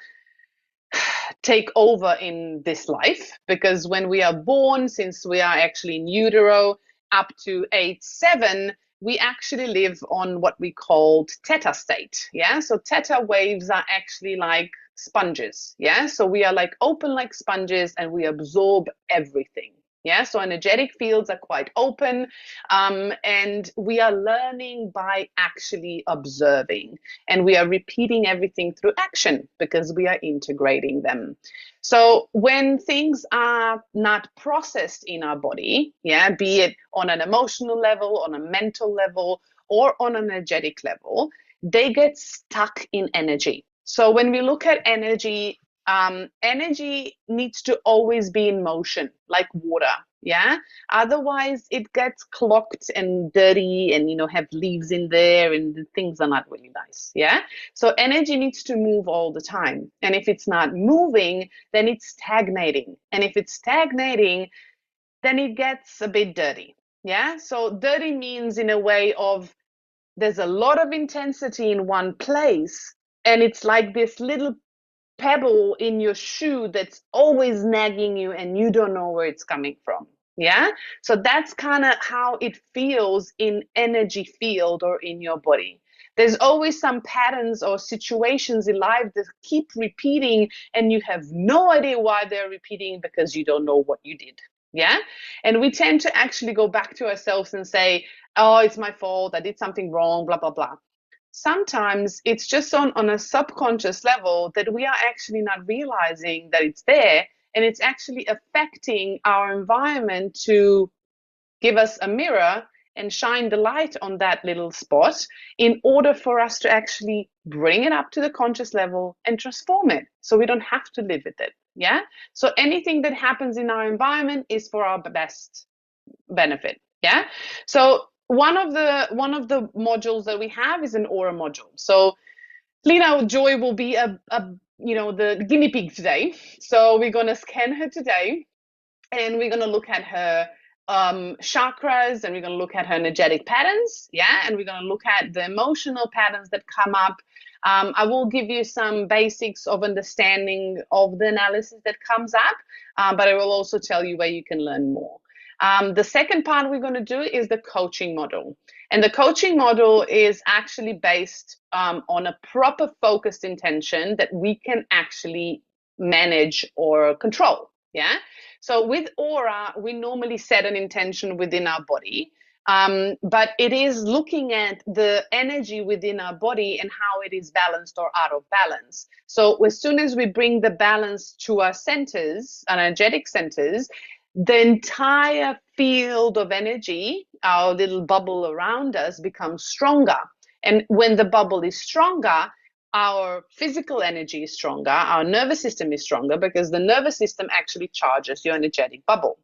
take over in this life, because when we are born, since we are actually in utero up to age 7, we actually live on what we called theta state. Yeah. So theta waves are actually like sponges. Yeah. So we are like open like sponges and we absorb everything. Yeah. So energetic fields are quite open. And we are learning by actually observing, and we are repeating everything through action because we are integrating them. So when things are not processed in our body, yeah, be it on an emotional level, on a mental level, or on an energetic level, they get stuck in energy. So when we look at energy, energy needs to always be in motion, like water. Yeah. Otherwise, it gets clogged and dirty, and have leaves in there, and things are not really nice. Yeah. So energy needs to move all the time, and if it's not moving, then it's stagnating, and if it's stagnating, then it gets a bit dirty. Yeah. So dirty means in a way of there's a lot of intensity in one place, and it's like this little pebble in your shoe that's always nagging you and you don't know where it's coming from. Yeah. So that's kind of how it feels in energy field or in your body. There's always some patterns or situations in life that keep repeating, and you have no idea why they're repeating because you don't know what you did. Yeah. And we tend to actually go back to ourselves and say, oh, it's my fault, I did something wrong, blah blah blah. Sometimes it's just on a subconscious level that we are actually not realizing that it's there, and it's actually affecting our environment to give us a mirror and shine the light on that little spot in order for us to actually bring it up to the conscious level and transform it so we don't have to live with it. Yeah. So anything that happens in our environment is for our best benefit. Yeah. So one of the modules that we have is an aura module. So Lena Joy will be the guinea pig today. So we're gonna scan her today, and we're gonna look at her chakras, and we're gonna look at her energetic patterns. Yeah, and we're gonna look at the emotional patterns that come up. I will give you some basics of understanding of the analysis that comes up, but I will also tell you where you can learn more. The second part we're going to do is the coaching model. And the coaching model is actually based on a proper focused intention that we can actually manage or control. Yeah. So with aura, we normally set an intention within our body. But it is looking at the energy within our body and how it is balanced or out of balance. So as soon as we bring the balance to our centers, our energetic centers, the entire field of energy, our little bubble around us, becomes stronger. And when the bubble is stronger, our physical energy is stronger, our nervous system is stronger, because the nervous system actually charges your energetic bubble.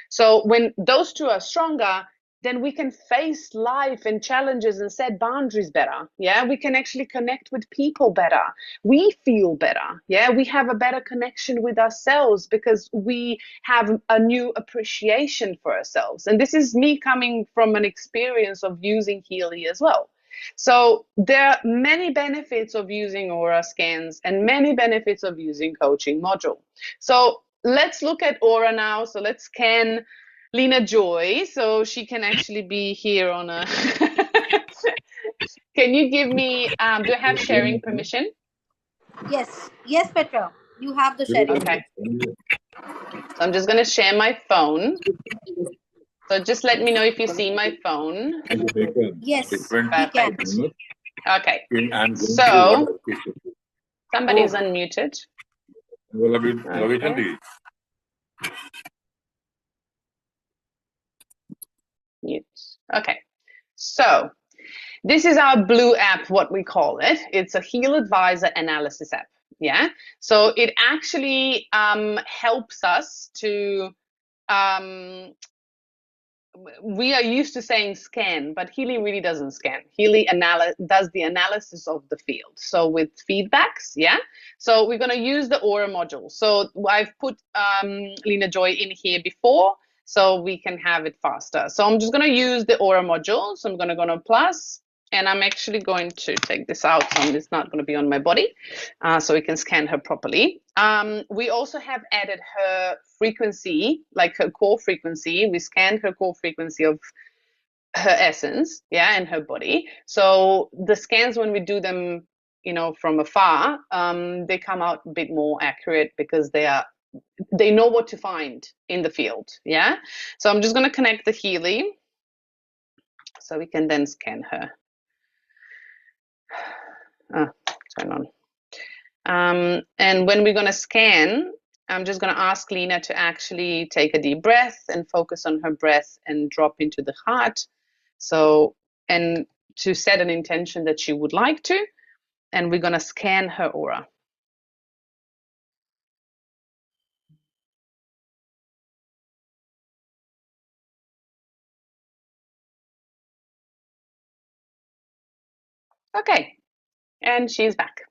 So when those two are stronger, then we can face life and challenges and set boundaries better. Yeah, we can actually connect with people better. We feel better. Yeah, we have a better connection with ourselves because we have a new appreciation for ourselves. And this is me coming from an experience of using Healy as well. So there are many benefits of using aura scans and many benefits of using coaching module. So let's look at aura now. So let's scan Lena Joy so she can actually be here on a can you give me do I have sharing permission? Yes, Petra, you have the sharing. Okay, so I'm just going to share my phone. So just let me know if you see my phone. Yes, we can. Perfect. Okay, so somebody's unmuted. Okay. Mute. Okay, so this is our blue app, what we call it. It's a Heal Advisor analysis app. Yeah, so it actually helps us to we are used to saying scan, but Healy really doesn't scan. Healy does the analysis of the field. So with feedbacks, yeah. So we're going to use the aura module. So I've put Lena Joy in here before, so we can have it faster. So I'm just going to use the aura module. So I'm going to go to plus, and I'm actually going to take this out, so it's not going to be on my body, so we can scan her properly. We also have added her frequency, like her core frequency. We scanned her core frequency of her essence, yeah, and her body. So the scans, when we do them, you know, from afar, they come out a bit more accurate because they know what to find in the field, yeah. So I'm just going to connect the Healy so we can then scan her. Turn on. And when we're going to scan, I'm just going to ask Lena to actually take a deep breath and focus on her breath and drop into the heart. So, and to set an intention that she would like to, and we're going to scan her aura. Okay, and she's back.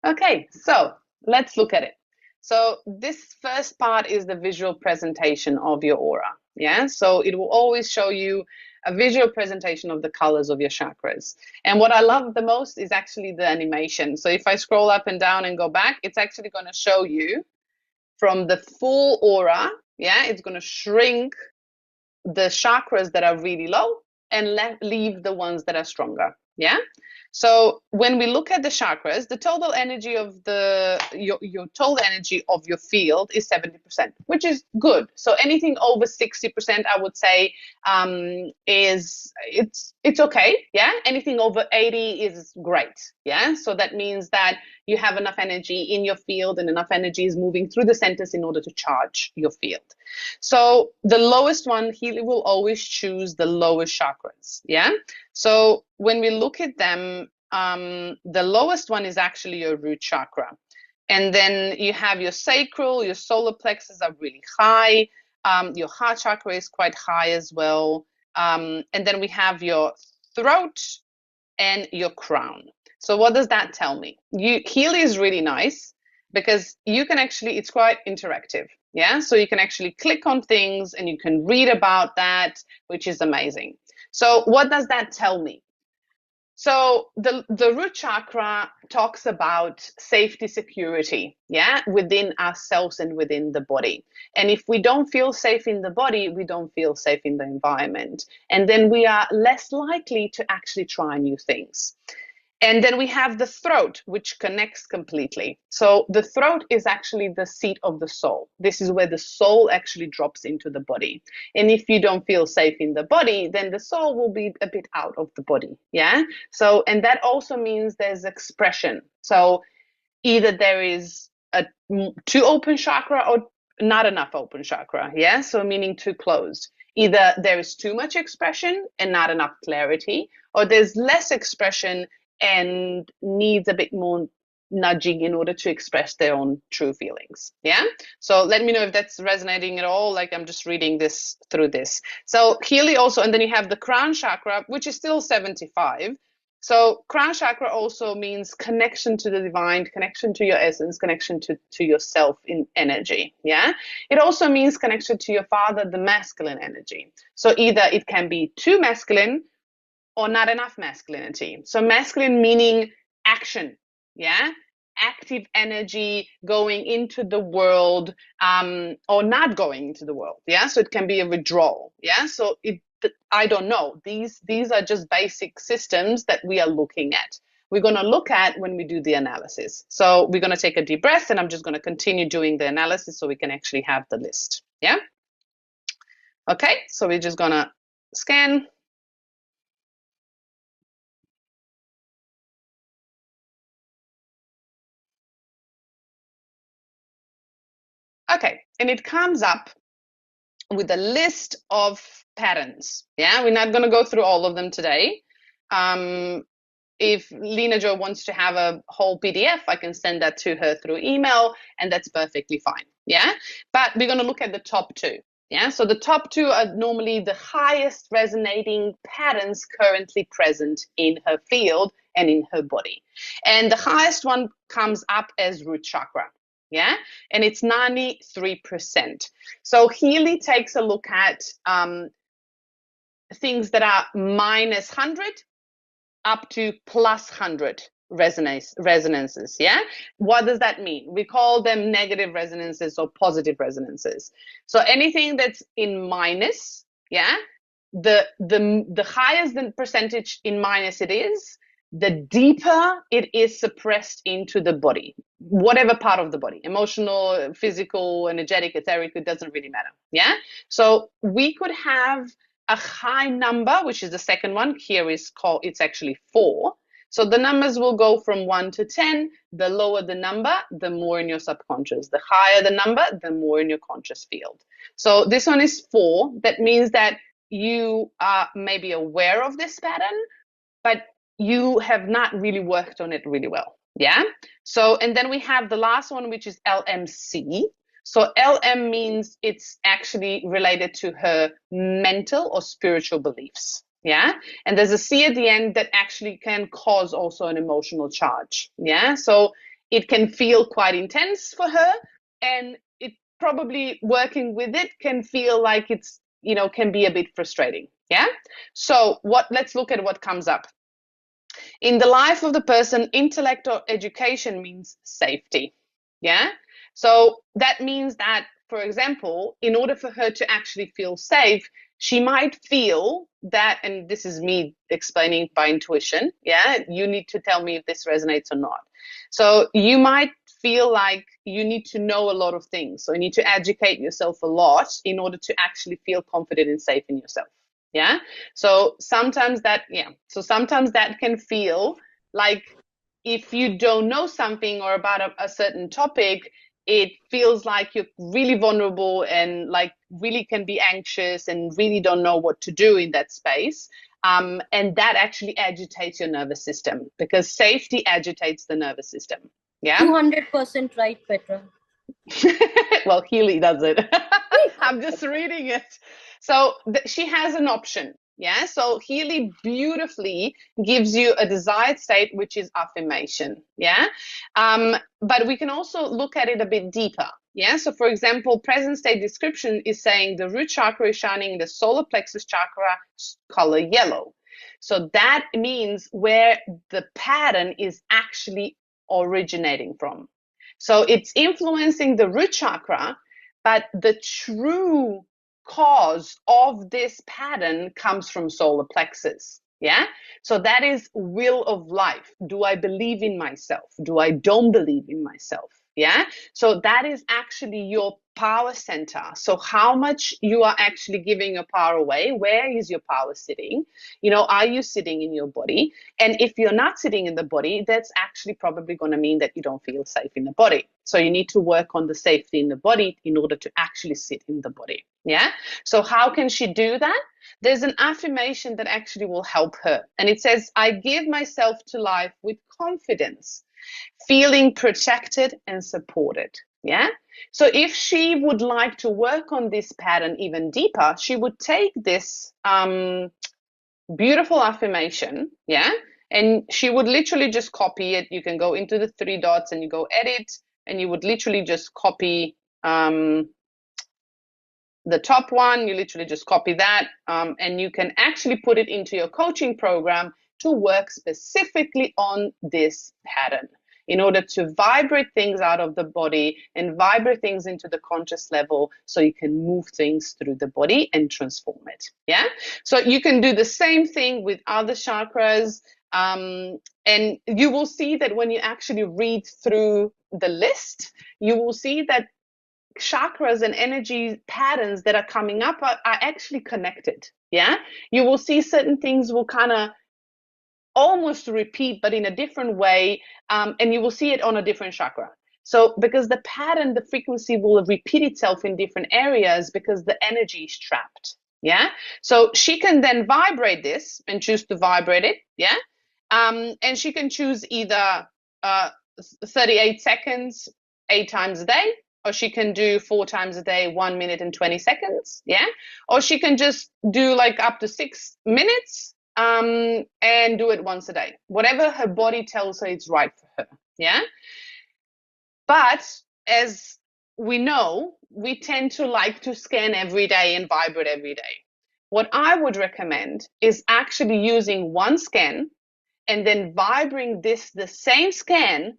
Okay, so let's look at it. So this first part is the visual presentation of your aura. Yeah, so it will always show you a visual presentation of the colors of your chakras. And what I love the most is actually the animation. So if I scroll up and down and go back, it's actually going to show you from the full aura. Yeah, it's going to shrink the chakras that are really low and leave the ones that are stronger. Yeah. So when we look at the chakras, the total energy of your total energy of your field is 70%, which is good. So anything over 60%, I would say, is it's okay. Yeah. Anything over 80 is great. Yeah. So that means that you have enough energy in your field and enough energy is moving through the centers in order to charge your field. So the lowest one, he will always choose the lowest chakras. Yeah. So when we look at them, the lowest one is actually your root chakra. And then you have your sacral, your solar plexus are really high. Your heart chakra is quite high as well. And then we have your throat and your crown. So what does that tell me? Healy is really nice because you can actually, it's quite interactive. Yeah, so you can actually click on things and you can read about that, which is amazing. So what does that tell me? So the root chakra talks about safety, security, yeah, within ourselves and within the body. And if we don't feel safe in the body, we don't feel safe in the environment. And then we are less likely to actually try new things. And then we have the throat, which connects completely. So the throat is actually the seat of the soul. This is where the soul actually drops into the body. And if you don't feel safe in the body, then the soul will be a bit out of the body. Yeah. So, and that also means there's expression. So either there is a too open chakra or not enough open chakra. Yeah. So meaning too closed. Either there is too much expression and not enough clarity, or there's less expression and needs a bit more nudging in order to express their own true feelings. Yeah. So let me know if that's resonating at all. Like I'm just reading this through this. So Healy also, and then you have the crown chakra, which is still 75. So crown chakra also means connection to the divine, connection to your essence, connection to yourself in energy. Yeah. It also means connection to your father, the masculine energy. So either it can be too masculine or not enough masculinity. So masculine meaning action, yeah, active energy going into the world, or not going into the world, yeah. So it can be a withdrawal, yeah. So I don't know. These are just basic systems that we are looking at. We're going to look at when we do the analysis. So we're going to take a deep breath, and I'm just going to continue doing the analysis so we can actually have the list. Yeah. Okay. So we're just going to scan. Okay, and it comes up with a list of patterns. Yeah, we're not going to go through all of them today. If Lena Jo wants to have a whole PDF, I can send that to her through email, and that's perfectly fine. Yeah, but we're going to look at the top two. Yeah, so the top two are normally the highest resonating patterns currently present in her field and in her body. And the highest one comes up as root chakra. Yeah, and it's 93%. So Healy takes a look at things that are minus 100 up to plus 100 resonances. Yeah, what does that mean? We call them negative resonances or positive resonances. So anything that's in minus, yeah, the higher the percentage in minus it is, the deeper it is suppressed into the body, whatever part of the body, emotional, physical, energetic, etheric, it doesn't really matter. Yeah, so we could have a high number, which is the second one. Here is called, it's actually 4. So the numbers will go from 1 to 10. The lower the number, the more in your subconscious. The higher the number, the more in your conscious field. So this one is 4. That means that you are maybe aware of this pattern, but you have not really worked on it really well. Yeah. So, and then we have the last one, which is LMC. So LM means it's actually related to her mental or spiritual beliefs. Yeah. And there's a C at the end that actually can cause also an emotional charge. Yeah. So it can feel quite intense for her, and it probably working with it can feel like it's, can be a bit frustrating. Yeah. So let's look at what comes up. In the life of the person, intellect or education means safety. Yeah. So that means that, for example, in order for her to actually feel safe, she might feel that, and this is me explaining by intuition. Yeah. You need to tell me if this resonates or not. So you might feel like you need to know a lot of things. So you need to educate yourself a lot in order to actually feel confident and safe in yourself. Yeah. So sometimes that can feel like if you don't know something or about a certain topic, it feels like you're really vulnerable and like really can be anxious and really don't know what to do in that space. And that actually agitates your nervous system, because safety agitates the nervous system. Yeah. 200% right, Petra. Well, Healy does it. I'm just reading it. So she has an option. Yeah. So Healy beautifully gives you a desired state, which is affirmation. Yeah. But we can also look at it a bit deeper. Yeah. So for example, present state description is saying the root chakra is shining in the solar plexus chakra, color yellow. So that means where the pattern is actually originating from. So it's influencing the root chakra, but the true cause of this pattern comes from solar plexus. Yeah. So that is will of life. Do I believe in myself? Do I don't believe in myself? Yeah. So that is actually your power center. So how much you are actually giving your power away? Where is your power sitting? Are you sitting in your body? And if you're not sitting in the body, that's actually probably going to mean that you don't feel safe in the body. So you need to work on the safety in the body in order to actually sit in the body. Yeah. So how can she do that? There's an affirmation that actually will help her. And it says, I give myself to life with confidence, feeling protected and supported. Yeah. So if she would like to work on this pattern even deeper, she would take this beautiful affirmation. Yeah. And she would literally just copy it. You can go into the three dots and you go edit, and you would literally just copy the top one. You literally just copy that, and you can actually put it into your coaching program to work specifically on this pattern in order to vibrate things out of the body and vibrate things into the conscious level so you can move things through the body and transform it. Yeah. So you can do the same thing with other chakras. And you will see that when you actually read through the list, you will see that chakras and energy patterns that are coming up are actually connected. Yeah. You will see certain things will kind of almost repeat, but in a different way. And you will see it on a different chakra. So, because the pattern, the frequency will repeat itself in different areas because the energy is trapped. Yeah. So she can then vibrate this and choose to vibrate it. Yeah. And she can choose either 38 seconds, 8 times a day, or she can do 4 times a day, 1 minute and 20 seconds. Yeah. Or she can just do like up to 6 minutes and do it once a day. Whatever her body tells her it's right for her. Yeah. But as we know, we tend to like to scan every day and vibrate every day. What I would recommend is actually using one scan and then vibrating the same scan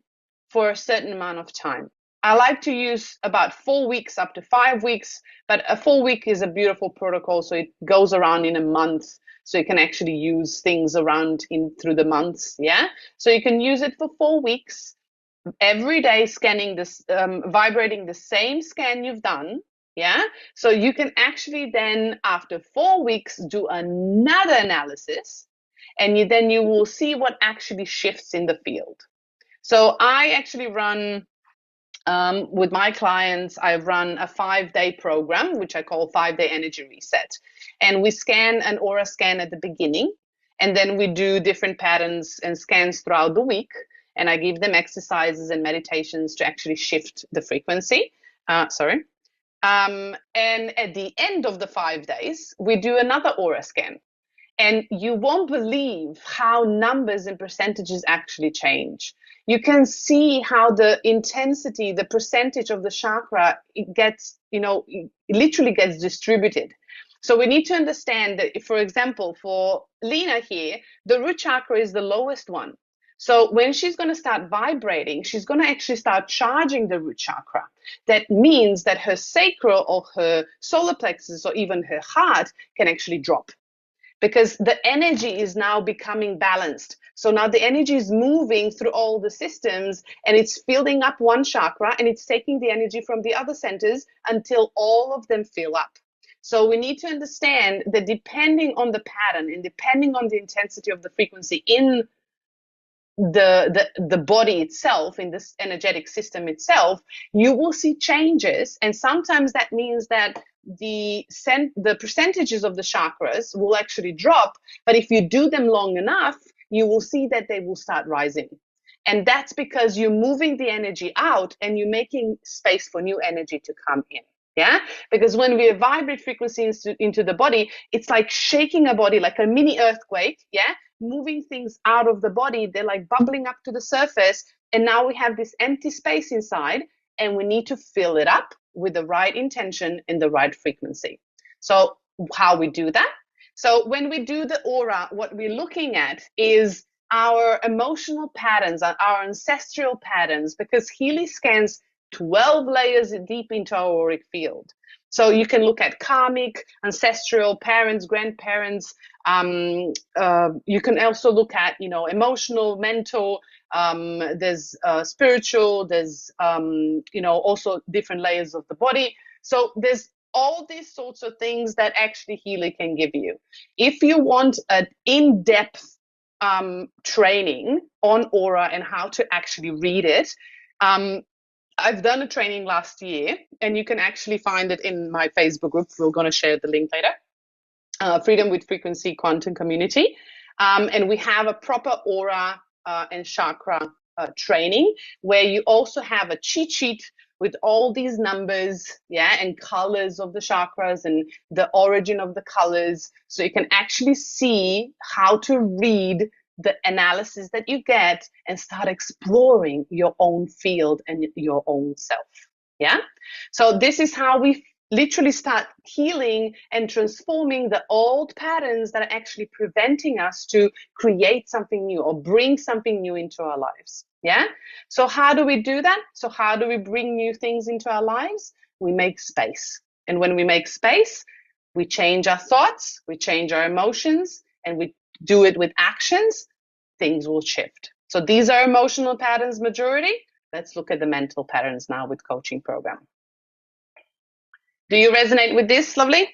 for a certain amount of time. I like to use about 4 weeks up to 5 weeks, but a 4 week is a beautiful protocol. So it goes around in a month. So you can actually use things around in through the months. Yeah. So you can use it for 4 weeks every day, scanning this, vibrating the same scan you've done. Yeah. So you can actually then, after 4 weeks, do another analysis, and then you will see what actually shifts in the field. So I actually run with my clients, I run a 5-day program, which I call 5-day energy reset. And we scan an aura scan at the beginning, and then we do different patterns and scans throughout the week. And I give them exercises and meditations to actually shift the frequency. Sorry. And at the end of the 5 days, we do another aura scan. And you won't believe how numbers and percentages actually change. You can see how the intensity, the percentage of the chakra, it gets, it literally gets distributed. So we need to understand that, if, for example, for Lena here, the root chakra is the lowest one. So when she's going to start vibrating, she's going to actually start charging the root chakra. That means that her sacral or her solar plexus or even her heart can actually drop, because the energy is now becoming balanced. So now the energy is moving through all the systems, and it's filling up one chakra, and it's taking the energy from the other centers until all of them fill up. So we need to understand that depending on the pattern and depending on the intensity of the frequency in the body itself, in this energetic system itself, you will see changes. And sometimes that means that the percentages of the chakras will actually drop, but if you do them long enough, you will see that they will start rising. And that's because you're moving the energy out and you're making space for new energy to come in. Yeah. Because when we vibrate frequencies into the body, it's like shaking a body, like a mini earthquake. Yeah. Moving things out of the body. They're like bubbling up to the surface. And now we have this empty space inside, and we need to fill it up with the right intention and the right frequency. So how we do that? So when we do the aura, what we're looking at is our emotional patterns, our ancestral patterns, because Healy scans 12 layers deep into our auric field. So you can look at karmic, ancestral, parents, grandparents. You can also look at, emotional, mental. There's spiritual. There's, also different layers of the body. So there's all these sorts of things that actually Healy can give you. If you want an in-depth training on aura and how to actually read it, I've done a training last year, and you can actually find it in my Facebook group. We're going to share the link later. Freedom with Frequency Quantum Community. And we have a proper aura and chakra training, where you also have a cheat sheet with all these numbers, and colors of the chakras and the origin of the colors. So you can actually see how to read the analysis that you get and start exploring your own field and your own self. Yeah. So this is how we literally start healing and transforming the old patterns that are actually preventing us to create something new or bring something new into our lives. Yeah. So how do we do that? So how do we bring new things into our lives? We make space. And when we make space, we change our thoughts, we change our emotions, and we do it with actions. Things will shift. So these are emotional patterns majority. Let's look at the mental patterns now with coaching program. Do you resonate with this, Lovely?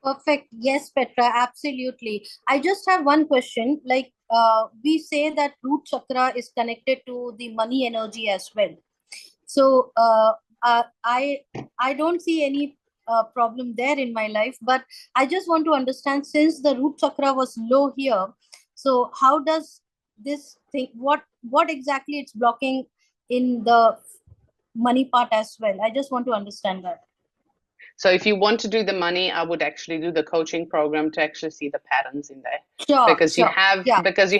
Perfect. Yes, Petra, absolutely. I just have one question. Like, we say that root chakra is connected to the money energy as well. So, I don't see any problem there in my life, but I just want to understand, since the root chakra was low here, so how does this thing? What exactly it's blocking in the money part as well? I just want to understand that. So if you want to do the money, I would actually do the coaching program to actually see the patterns in there. Sure, Because sure. Yeah. you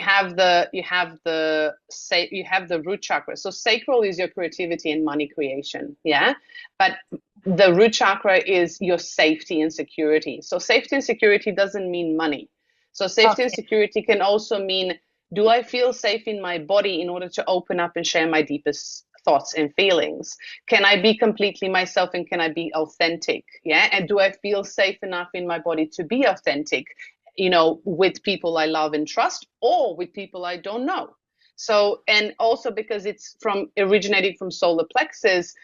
have the root chakra. So sacral is your creativity and money creation. Yeah. But the root chakra is your safety and security. So safety and security doesn't mean money. So safety and Okay. security can also mean, do I feel safe in my body in order to open up and share my deepest thoughts and feelings? Can I be completely myself, and can I be authentic? Yeah. And do I feel safe enough in my body to be authentic, with people I love and trust, or with people I don't know? So, and also because it's originating from solar plexus,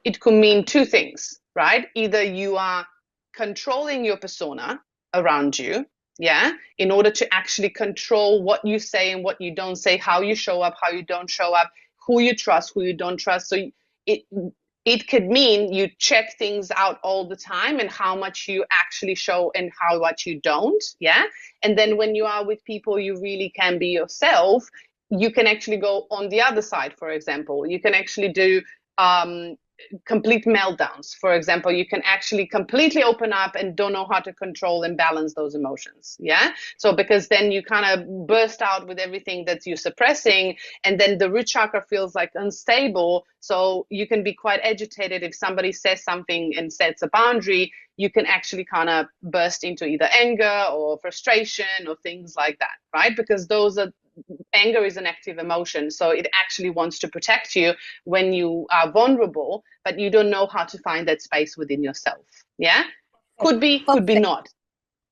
it could mean two things, right? Either you are controlling your persona around you, in order to actually control what you say and what you don't say, how you show up, how you don't show up, who you trust, who you don't trust. So it it could mean you check things out all the time, and how much you actually show and how much you don't. And then when you are with people, you really can be yourself. You can actually go on the other side. For example, you can actually do complete meltdowns. For example, you can actually completely open up and don't know how to control and balance those emotions. So because then you kind of burst out with everything that you're suppressing, and then the root chakra feels like unstable. So you can be quite agitated if somebody says something and sets a boundary. You can actually kind of burst into either anger or frustration or things like that, right? Because anger is an active emotion, so it actually wants to protect you when you are vulnerable, but you don't know how to find that space within yourself. Could be Perfect. not.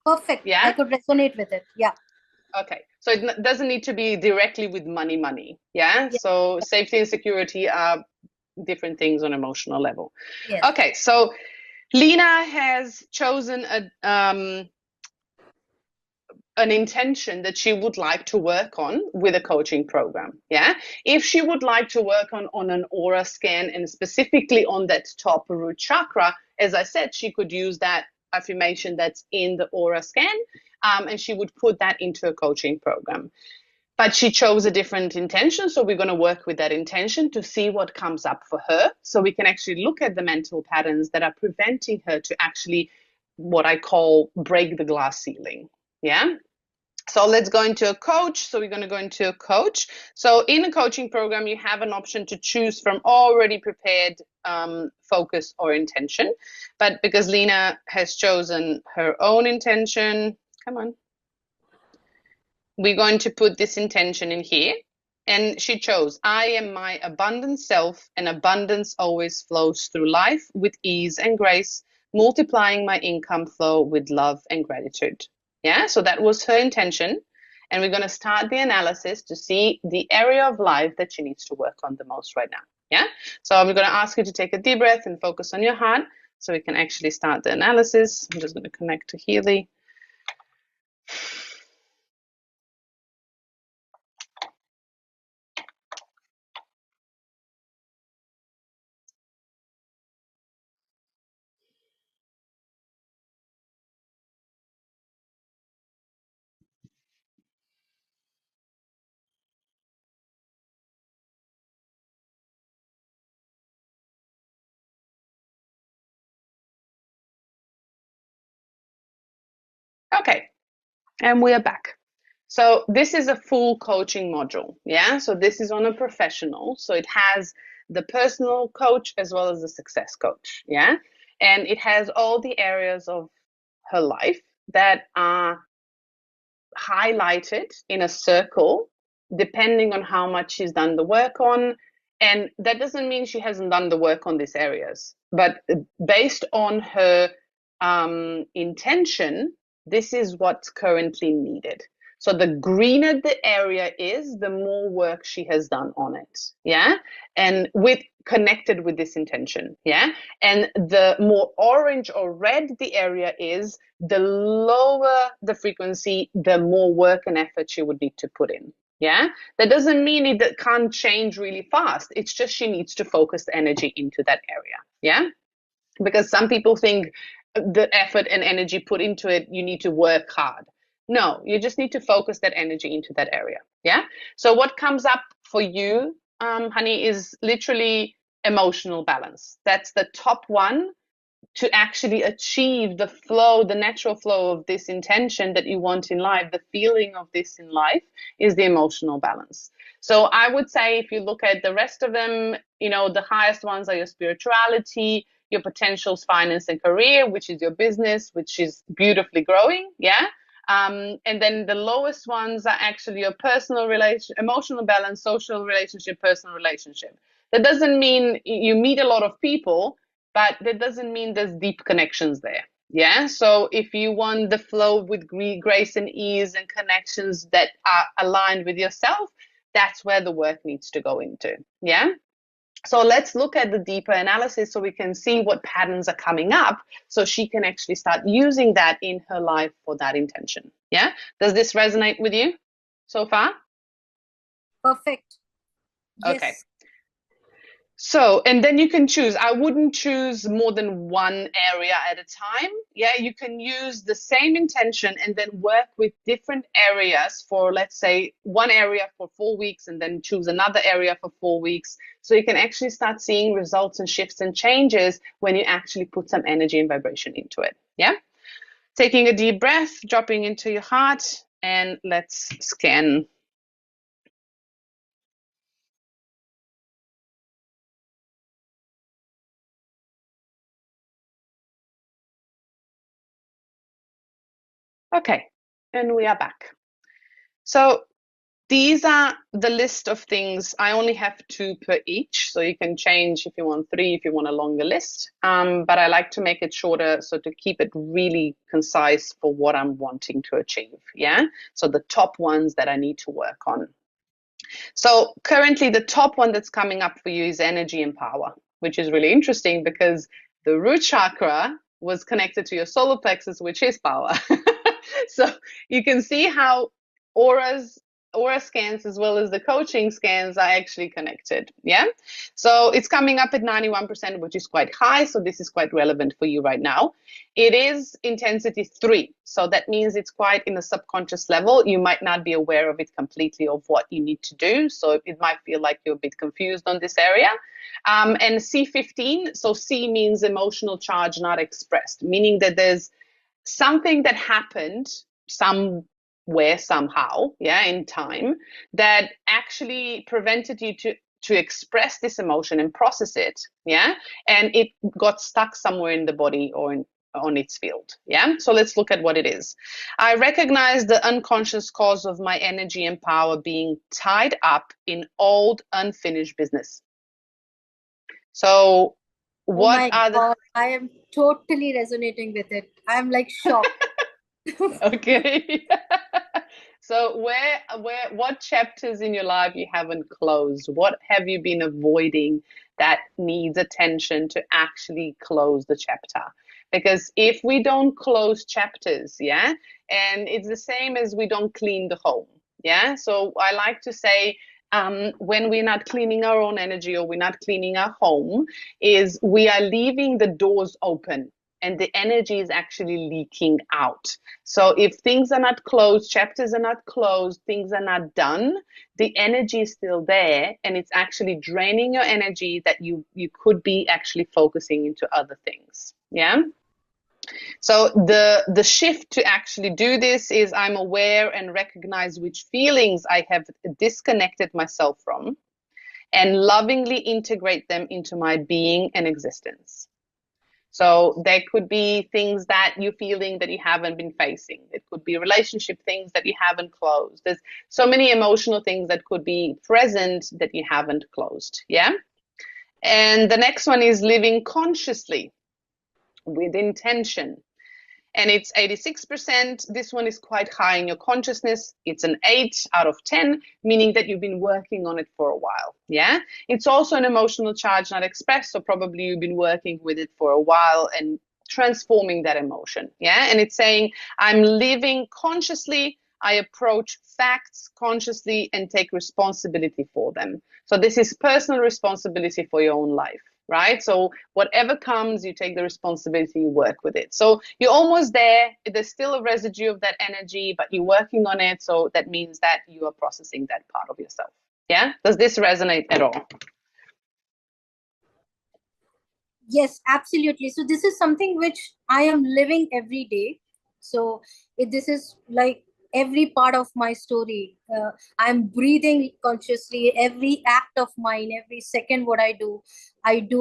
Perfect. I could resonate with it. Yeah. Okay, so it doesn't need to be directly with money. Yeah. So safety and security are different things on emotional level. Yes. Okay, so Lena has chosen an intention that she would like to work on with a coaching program. If she would like to work on an aura scan, and specifically on that top root chakra, as I said, she could use that affirmation that's in the aura scan, and she would put that into a coaching program. But she chose a different intention, so we're going to work with that intention to see what comes up for her, so we can actually look at the mental patterns that are preventing her to actually, what I call, break the glass ceiling. So let's go into a coach. So we're going to go into a coach. So in a coaching program, you have an option to choose from already prepared focus or intention. But because Lena has chosen her own intention, come on, we're going to put this intention in here. And she chose, I am my abundant self, and abundance always flows through life with ease and grace, multiplying my income flow with love and gratitude. Yeah, so that was her intention. And we're going to start the analysis to see the area of life that she needs to work on the most right now. Yeah, so I'm going to ask you to take a deep breath and focus on your heart so we can actually start the analysis. I'm just going to connect to Healy. Okay, and we are back. So this is a full coaching module. Yeah. So this is on a professional. So it has the personal coach as well as the success coach. Yeah. And it has all the areas of her life that are highlighted in a circle depending on how much she's done the work on. And that doesn't mean she hasn't done the work on these areas, but based on her intention, this is what's currently needed. So the greener the area is, the more work she has done on it. Yeah. And with connected with this intention. Yeah. And the more orange or red the area is, the lower the frequency, the more work and effort she would need to put in. Yeah. That doesn't mean it can't change really fast. It's just she needs to focus the energy into that area. Yeah. Because some people think the effort and energy put into it, you need to work hard. No, you just need to focus that energy into that area. Yeah. So what comes up for you, honey, is literally emotional balance. That's the top one to actually achieve the flow, the natural flow of this intention that you want in life, the feeling of this in life is the emotional balance. So I would say if you look at the rest of them, the highest ones are your spirituality, your potentials, finance and career, which is your business, which is beautifully growing. Yeah. And then the lowest ones are actually your personal relation, emotional balance, social relationship, personal relationship. That doesn't mean you meet a lot of people, but that doesn't mean there's deep connections there. Yeah. So if you want the flow with grace and ease and connections that are aligned with yourself, that's where the work needs to go into. Yeah. So let's look at the deeper analysis so we can see what patterns are coming up so she can actually start using that in her life for that intention. Yeah. Does this resonate with you so far? Perfect. Okay. Yes. So, and then you can choose. I wouldn't choose more than one area at a time. Yeah, you can use the same intention and then work with different areas for, let's say, one area for 4 weeks and then choose another area for 4 weeks. So you can actually start seeing results and shifts and changes when you actually put some energy and vibration into it. Yeah. Taking a deep breath, dropping into your heart, and let's scan. Okay. And we are back. So these are the list of things. I only have 2 per each, so you can change if you want 3, if you want a longer list. But I like to make it shorter, so to keep it really concise for what I'm wanting to achieve. Yeah. So the top ones that I need to work on. So currently, the top one that's coming up for you is energy and power, which is really interesting because the root chakra was connected to your solar plexus, which is power. So you can see how auras aura scans as well as the coaching scans are actually connected. Yeah. So it's coming up at 91%, which is quite high. So this is quite relevant for you right now. It is intensity 3. So that means it's quite in a subconscious level. You might not be aware of it completely of what you need to do. So it might feel like you're a bit confused on this area. And C15, so C means emotional charge not expressed, meaning that there's something that happened somewhere somehow, yeah, in time, that actually prevented you to express this emotion and process it, yeah, and it got stuck somewhere in the body or in on its field. Yeah. So let's look at what it is. I recognize the unconscious cause of my energy and power being tied up in old, unfinished business. So, Oh what my are the God, I am totally resonating with it. I'm like shocked. okay? So, what chapters in your life you haven't closed? What have you been avoiding that needs attention to actually close the chapter? Because if we don't close chapters, yeah, and it's the same as we don't clean the home, yeah. So I like to say, when we're not cleaning our own energy or we're not cleaning our home, is we are leaving the doors open and the energy is actually leaking out. So if things are not closed, chapters are not closed, things are not done, the energy is still there and it's actually draining your energy that you could be actually focusing into other things. Yeah. So the shift to actually do this is I'm aware and recognize which feelings I have disconnected myself from and lovingly integrate them into my being and existence. So there could be things that you're feeling that you haven't been facing. It could be relationship things that you haven't closed. There's so many emotional things that could be present that you haven't closed. Yeah. And the next one is living consciously with intention. And it's 86%. This one is quite high in your consciousness. It's an 8 out of 10, meaning that you've been working on it for a while. Yeah. It's also an emotional charge not expressed. So probably you've been working with it for a while and transforming that emotion. Yeah. And it's saying, I'm living consciously. I approach facts consciously and take responsibility for them. So this is personal responsibility for your own life, right? So whatever comes, you take the responsibility, you work with it. So you're almost there. There's still a residue of that energy, but you're working on it. So that means that you are processing that part of yourself. Yeah. Does this resonate at all? Yes, absolutely. So this is something which I am living every day. So this is like every part of my story. I'm breathing consciously. Every act of mine, every second, what I do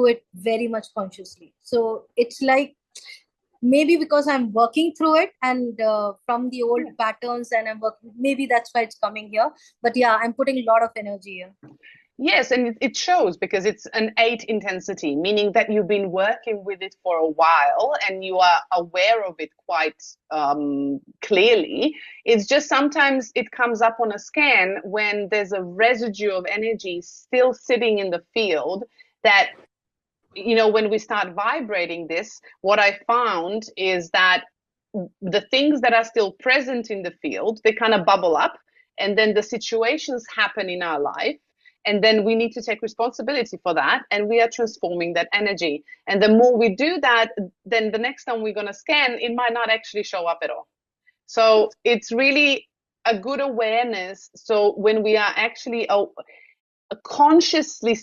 it very much consciously. So it's like maybe because I'm working through it and from the old patterns, and I'm working. Maybe that's why it's coming here. But yeah, I'm putting a lot of energy here. Yes, and it shows because it's an 8 intensity, meaning that you've been working with it for a while and you are aware of it quite clearly. It's just sometimes it comes up on a scan when there's a residue of energy still sitting in the field that, when we start vibrating this, what I found is that the things that are still present in the field, they kind of bubble up, and then the situations happen in our life, and then we need to take responsibility for that, and we are transforming that energy. And the more we do that, then the next time we're going to scan, it might not actually show up at all. So it's really a good awareness. So when we are actually consciously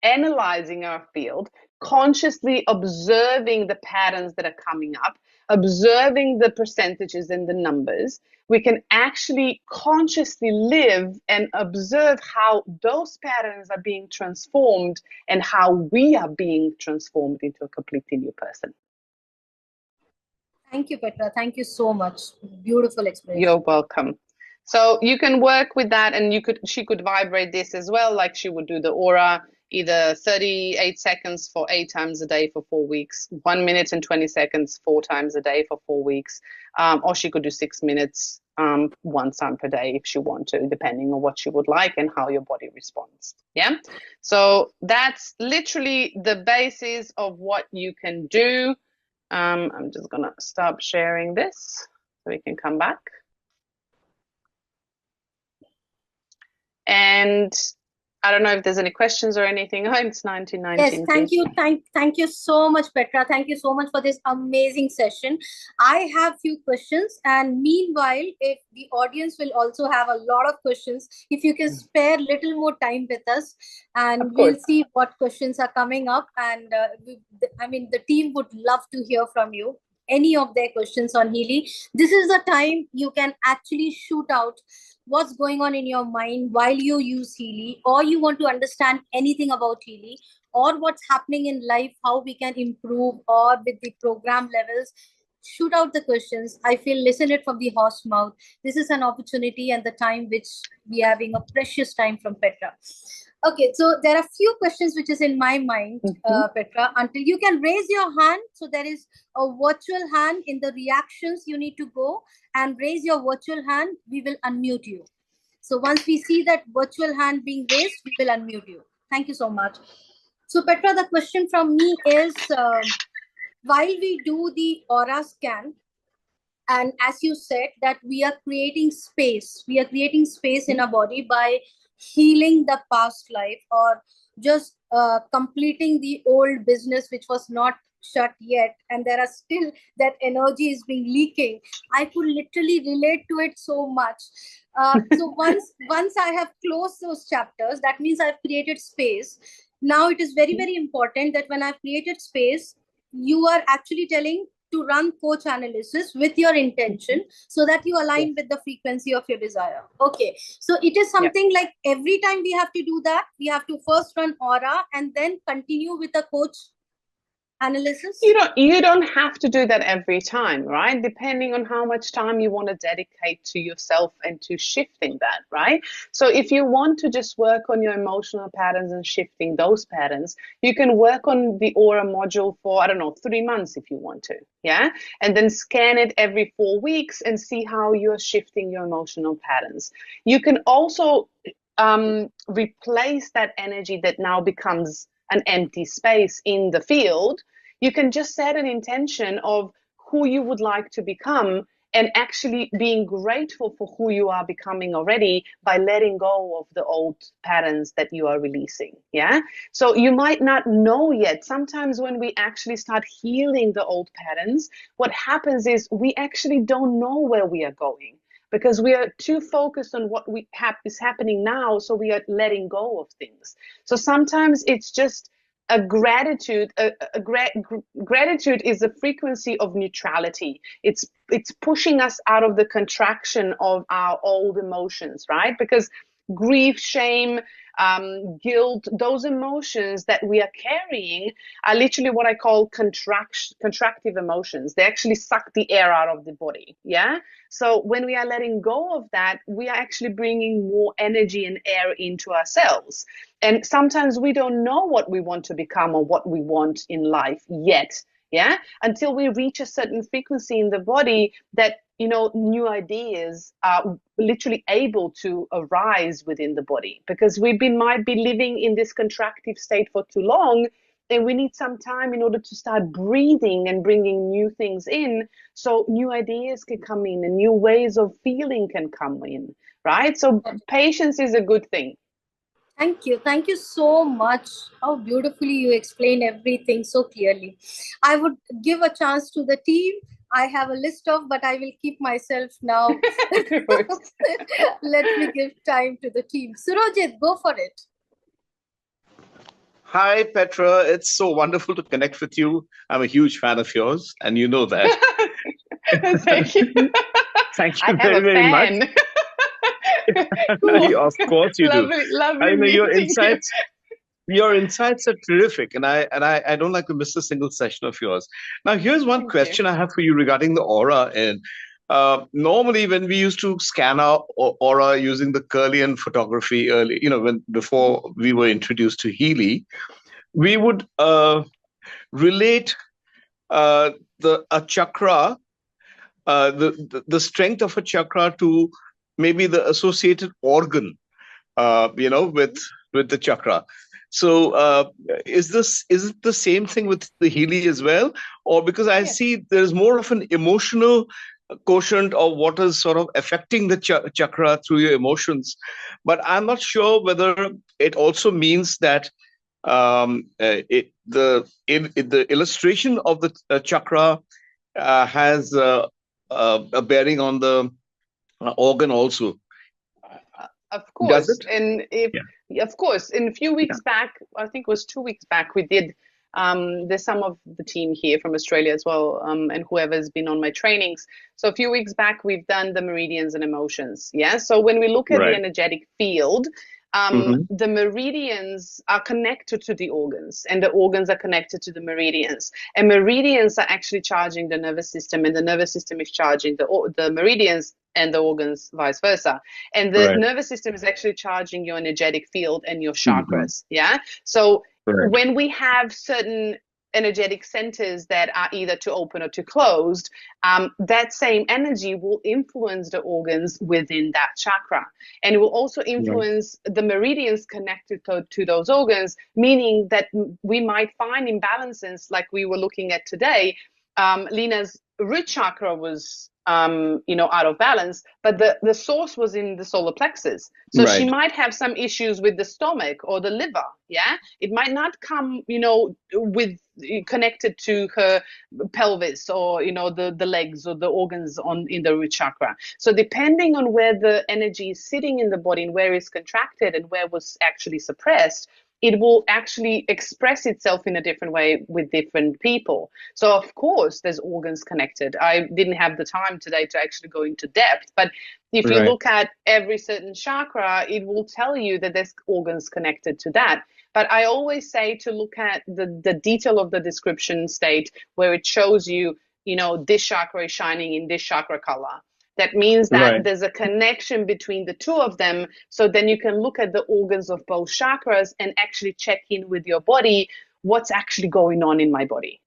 analyzing our field, consciously observing the patterns that are coming up, observing the percentages and the numbers, we can actually consciously live and observe how those patterns are being transformed and how we are being transformed into a completely new person. Thank you, Petra. Thank you so much. Beautiful You're explanation. welcome. So you can work with that, and she could vibrate this as well, like she would do the aura, either 38 seconds for 8 times a day for 4 weeks, 1 minute and 20 seconds 4 times a day for 4 weeks, or she could do 6 minutes one time per day if she want to, depending on what she would like and how your body responds. Yeah. So that's literally the basis of what you can do. I'm just gonna stop sharing this so we can come back. And I don't know if there's any questions or anything. Oh, it's 1919. Yes, thank you. Thank you so much, Petra. Thank you so much for this amazing session. I have few questions, and meanwhile, if the audience will also have a lot of questions, if you can spare little more time with us, Of and we'll course. see what questions are coming up. And I mean, the team would love to hear from you. Any of their questions on Healy. This is the time you can actually shoot out what's going on in your mind while you use Healy, or you want to understand anything about Healy, or what's happening in life, how we can improve, or with the program levels, shoot out the questions. I feel listen it from the horse mouth. This is an opportunity and the time which we are having a precious time from Petra. Okay, so there are few questions which is in my mind, Petra. Until you can raise your hand, so there is a virtual hand in the reactions. You need to go and raise your virtual hand. We will unmute you. So once we see that virtual hand being raised, we will unmute you. Thank you so much. So Petra, the question from me is, while we do the aura scan, and as you said that we are creating space, in our body by healing the past life, or just completing the old business which was not shut yet, and there are still that energy is being leaking. I could literally relate to it so much. So once I have closed those chapters, that means I've created space. Now it is very, very important that when I've created space, you are actually telling to run coach analysis with your intention, so that you align with the frequency of your desire. Okay, so it is something like every time we have to do that, we have to first run aura and then continue with the coach analysis. You don't have to do that every time, right? Depending on how much time you want to dedicate to yourself and to shifting that, right? So if you want to just work on your emotional patterns and shifting those patterns, you can work on the aura module for, I don't know, 3 months if you want to, yeah? And then scan it every 4 weeks and see how you're shifting your emotional patterns. You can also replace that energy that now becomes an empty space in the field. You can just set an intention of who you would like to become, and actually being grateful for who you are becoming already by letting go of the old patterns that you are releasing. Yeah. So you might not know yet. Sometimes when we actually start healing the old patterns, what happens is we actually don't know where we are going, because we are too focused on what is happening now, so we are letting go of things. So sometimes it's just a gratitude. Gratitude is a frequency of neutrality. It's pushing us out of the contraction of our old emotions, right? Because grief, shame, guilt, those emotions that we are carrying are literally what I call contractive emotions. They actually suck the air out of the body. Yeah. So when we are letting go of that, we are actually bringing more energy and air into ourselves. And sometimes we don't know what we want to become or what we want in life yet. Yeah. Until we reach a certain frequency in the body that, new ideas are literally able to arise within the body, because might be living in this contractive state for too long, and we need some time in order to start breathing and bringing new things in, so new ideas can come in and new ways of feeling can come in, right? So patience is a good thing. Thank you. Thank you so much. How beautifully you explain everything so clearly. I would give a chance to the team. I have a list of, but I will keep myself now. Let me give time to the team. Surojit, go for it. Hi, Petra. It's so wonderful to connect with you. I'm a huge fan of yours, and you know that. Thank you. Thank you very, very much. Of course you do. Lovely I know your meeting insights. Your insights are terrific, and I don't like to miss a single session of yours. Now, here's one question I have for you regarding the aura. And normally, when we used to scan our aura using the Kirlian photography early, before we were introduced to Healy, we would relate a chakra, the strength of a chakra to maybe the associated organ, with the chakra. So is it the same thing with the Healy as well? Or because I see there's more of an emotional quotient of what is sort of affecting the chakra through your emotions. But I'm not sure whether it also means that the illustration of the chakra has a bearing on the organ also. Of course. And of course, in a few weeks back, I think it was 2 weeks back, we did, there's some of the team here from Australia as well, and whoever's been on my trainings. So a few weeks back, we've done the meridians and emotions. Yeah. So when we look at the energetic field, the meridians are connected to the organs, and the organs are connected to the meridians. And meridians are actually charging the nervous system, and the nervous system is charging the meridians and the organs, vice versa. And the Right. nervous system is actually charging your energetic field and your Mhm. chakras. Yeah. So Right. when we have certain energetic centers that are either too open or too closed, that same energy will influence the organs within that chakra. And it will also Right. influence the meridians connected to those organs, meaning that we might find imbalances like we were looking at today. Lena's root chakra was out of balance, but the source was in the solar plexus. So she Right. might have some issues with the stomach or the liver. Yeah, it might not come, with connected to her pelvis or the legs or the organs in the root chakra. So depending on where the energy is sitting in the body and where it's contracted and where was actually suppressed, it will actually express itself in a different way with different people. So of course there's organs connected. I didn't have the time today to actually go into depth, but if you Right. look at every certain chakra, it will tell you that there's organs connected to that. But I always say to look at the detail of the description state where it shows you, this chakra is shining in this chakra color. That means that Right. there's a connection between the two of them. So then you can look at the organs of both chakras and actually check in with your body. What's actually going on in my body?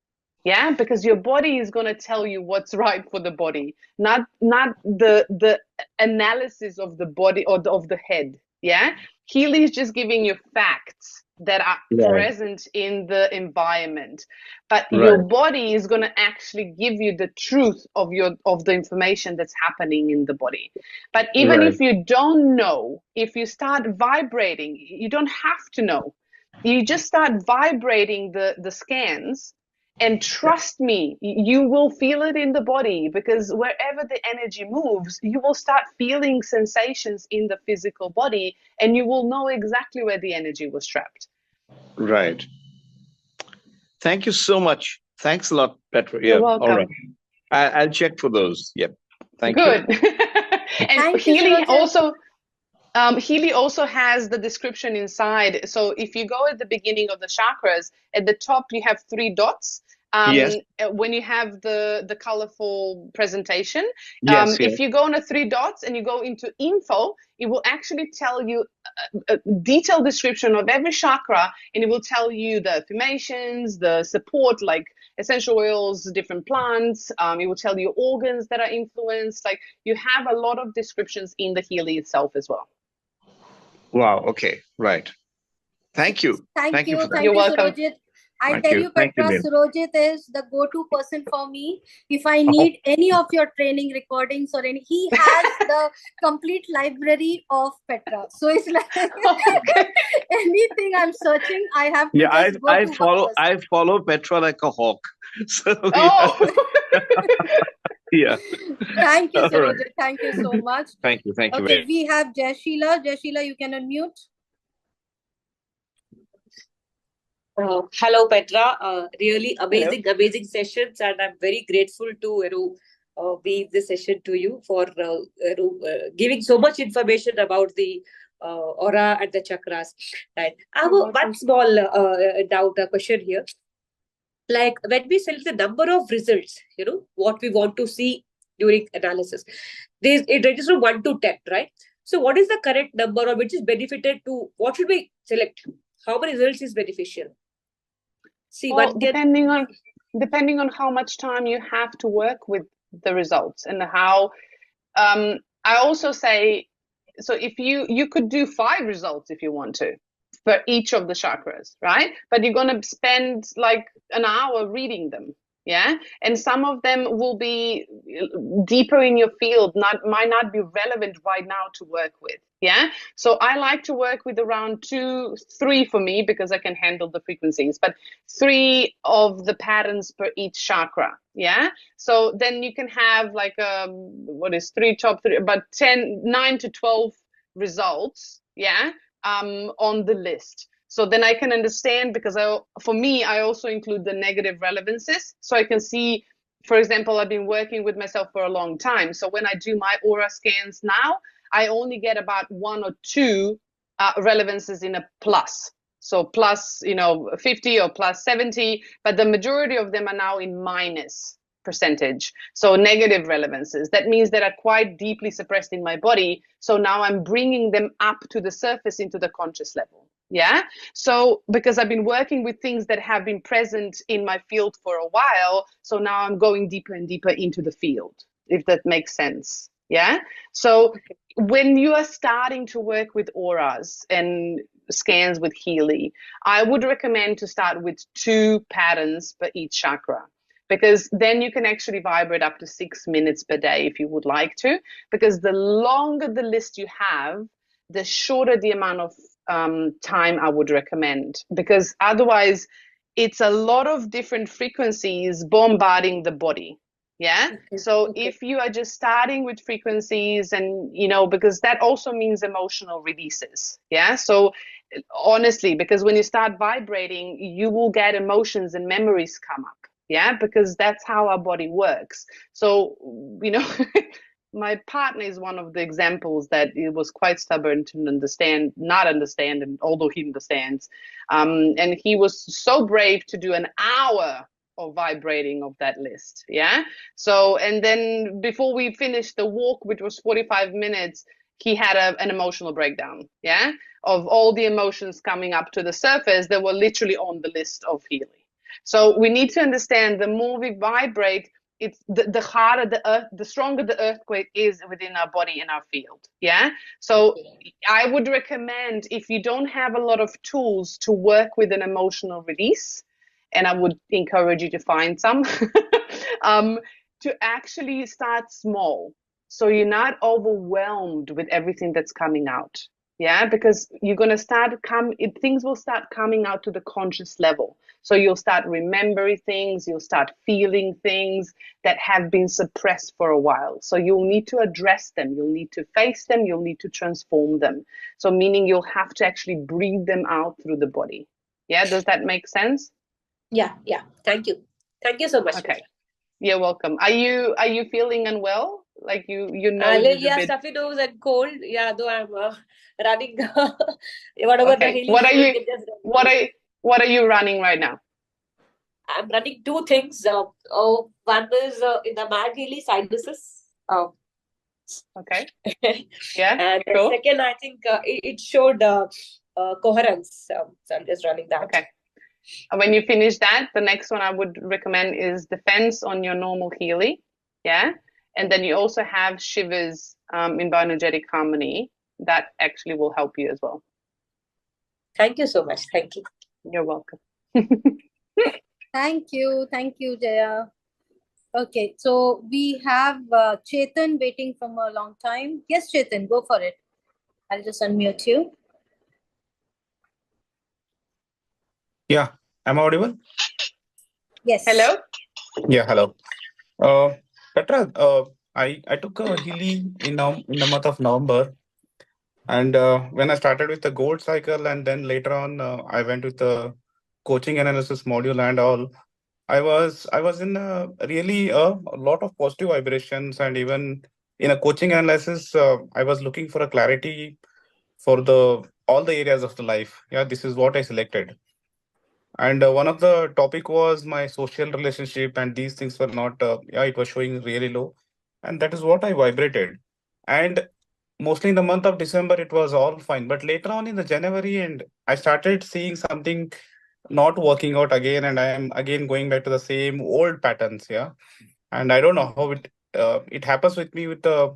Yeah, because your body is going to tell you what's right for the body, not the analysis of the body or of the head. Yeah, Healy is just giving you facts that are Right. present in the environment, but your Right. body is going to actually give you the truth of the information that's happening in the body. But even Right. if you don't know, if you start vibrating, you don't have to know. You just start vibrating the scans, and trust me, you will feel it in the body, because wherever the energy moves, you will start feeling sensations in the physical body, and you will know exactly where the energy was trapped. Right. Thank you so much. Thanks a lot, Petra. You're Yeah. All right. welcome. I'll check for those. Yep. Thank you. Good. And Thank you, Sarojit. Healy also has the description inside. So if you go at the beginning of the chakras, at the top you have three dots. Yes. When you have the colorful presentation, Yes. Yes. if you go on the three dots and you go into info, it will actually tell you a detailed description of every chakra, and it will tell you the affirmations, the support, like essential oils, different plants. It will tell you organs that are influenced. Like, you have a lot of descriptions in the Healy itself as well. Wow. Okay. Right. Thank you. Thank Thank you for you. that. Thank You're you, welcome. Sarojit. I Thank tell you. you, Thank you, Petra, Neil. Sarojit is the go-to person for me. If I Oh, need any of your training recordings or any, he has the complete library of Petra. So it's like Okay. anything I'm searching, I have to yeah. I just go I to one follow person. I follow Petra like a hawk. So yeah. Oh. Yeah. Thank you, All right. Sarojit. Thank you so much. Thank you. Thank you Okay, very. we have Jai Sheila. Jai Sheila, you can unmute. Hello, Petra. Really Hello. amazing sessions, and I'm very grateful to be in this session to you for giving so much information about the aura and the chakras. Right. I have one small doubt, question here. Like when we select the number of results, what we want to see during analysis, it ranges from 1 to 10, right? So, what is the correct number, or which is benefited to? What should we select? How many results is beneficial? See, Well, one can. depending on how much time you have to work with the results, and how I also say, so if you could do 5 results if you want to for each of the chakras, right? But you're going to spend like an hour reading them. Yeah, and some of them will be deeper in your field, might not be relevant right now to work with. Yeah, so I like to work with around 2 3 for me, because I can handle the frequencies, but 3 of the patterns per each chakra. Yeah, so then you can have like what is 3 top 3, but 9 to 12 results. Yeah, on the list. So then I can understand, because for me, I also include the negative relevances. So I can see, for example, I've been working with myself for a long time. So when I do my aura scans now, I only get about 1 or 2 relevance is in a plus. So plus, 50 or plus 70, but the majority of them are now in minus percentage. So negative relevances. That means that are quite deeply suppressed in my body. So now I'm bringing them up to the surface into the conscious level. Yeah. So because I've been working with things that have been present in my field for a while, so now I'm going deeper and deeper into the field, if that makes sense. Yeah. So when you are starting to work with auras and scans with Healy, I would recommend to start with 2 patterns per each chakra, because then you can actually vibrate up to 6 minutes per day if you would like to, because the longer the list you have, the shorter the amount of time I would recommend, because otherwise it's a lot of different frequencies bombarding the body. Yeah. So if you are just starting with frequencies and, because that also means emotional releases. Yeah. So honestly, because when you start vibrating, you will get emotions and memories come up. Yeah. Because that's how our body works. So, my partner is one of the examples that it was quite stubborn to not understand, and although he understands, and he was so brave to do an hour of vibrating of that list. Yeah. So, and then before we finished the walk, which was 45 minutes, he had an emotional breakdown. Yeah. Of all the emotions coming up to the surface that were literally on the list of Healy. So we need to understand the more we vibrate, it's the harder the earth, the stronger the earthquake is within our body and our field. Yeah. So I would recommend, if you don't have a lot of tools to work with an emotional release, and I would encourage you to find some, to actually start small. So you're not overwhelmed with everything that's coming out. Yeah, because you're going to things will start coming out to the conscious level. So you'll start remembering things, you'll start feeling things that have been suppressed for a while. So you'll need to address them, you'll need to face them, you'll need to transform them. So meaning you'll have to actually breathe them out through the body. Yeah, does that make sense? Yeah. Thank you so much. Okay. You're welcome. Are you feeling unwell? Like you nose is a bit stuffy nose and cold. Yeah, though I'm running whatever the okay. Healy What are you running right now? I'm running 2 things. One is in the Mad Healy sinuses. Okay. Yeah. And the Cool. second, I think it showed coherence. So I'm just running that. Okay. When you finish that, the next one I would recommend is defense on your normal Healy. Yeah. And then you also have shivers in bioenergetic harmony. That actually will help you as well. Thank you so much. Thank you. You're welcome. Thank you, Jaya. Okay, so we have Chetan waiting from a long time. Yes, Chetan, go for it. I'll just unmute you. Yeah, am I audible? Yes. Hello. Yeah, hello. Petra, I took a Healy in the month of November, and when I started with the gold cycle, and then later on I went with the coaching analysis module and all. I was in really a lot of positive vibrations, and even in a coaching analysis, I was looking for a clarity for the all the areas of the life. Yeah, this is what I selected. And one of the topic was my social relationship, and these things were not yeah, it was showing really low, and that is what I vibrated. And mostly in the month of December it was all fine, but later on in the January, and I started seeing something not working out again, and I am again going back to the same old patterns. Yeah. And I don't know how it happens with me with the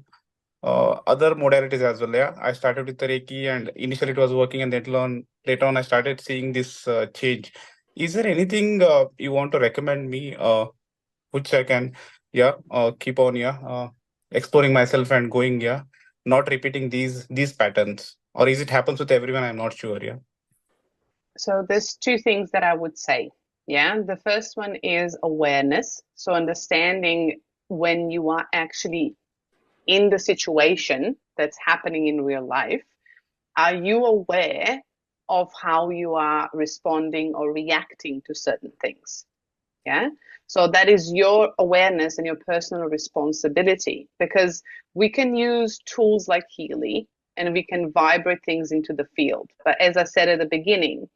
other modalities as well. Yeah, I started with the Reiki, and initially it was working, and later on I started seeing this change. Is there anything you want to recommend me, which I can, yeah, keep on, yeah, exploring myself and going, yeah, not repeating these patterns, or is it happens with everyone? I'm not sure. Yeah. So there's 2 things that I would say. Yeah. The first one is awareness. So understanding when you are actually in the situation that's happening in real life, are you aware of how you are responding or reacting to certain things? Yeah. So that is your awareness and your personal responsibility, because we can use tools like Healy and we can vibrate things into the field. But as I said at the beginning,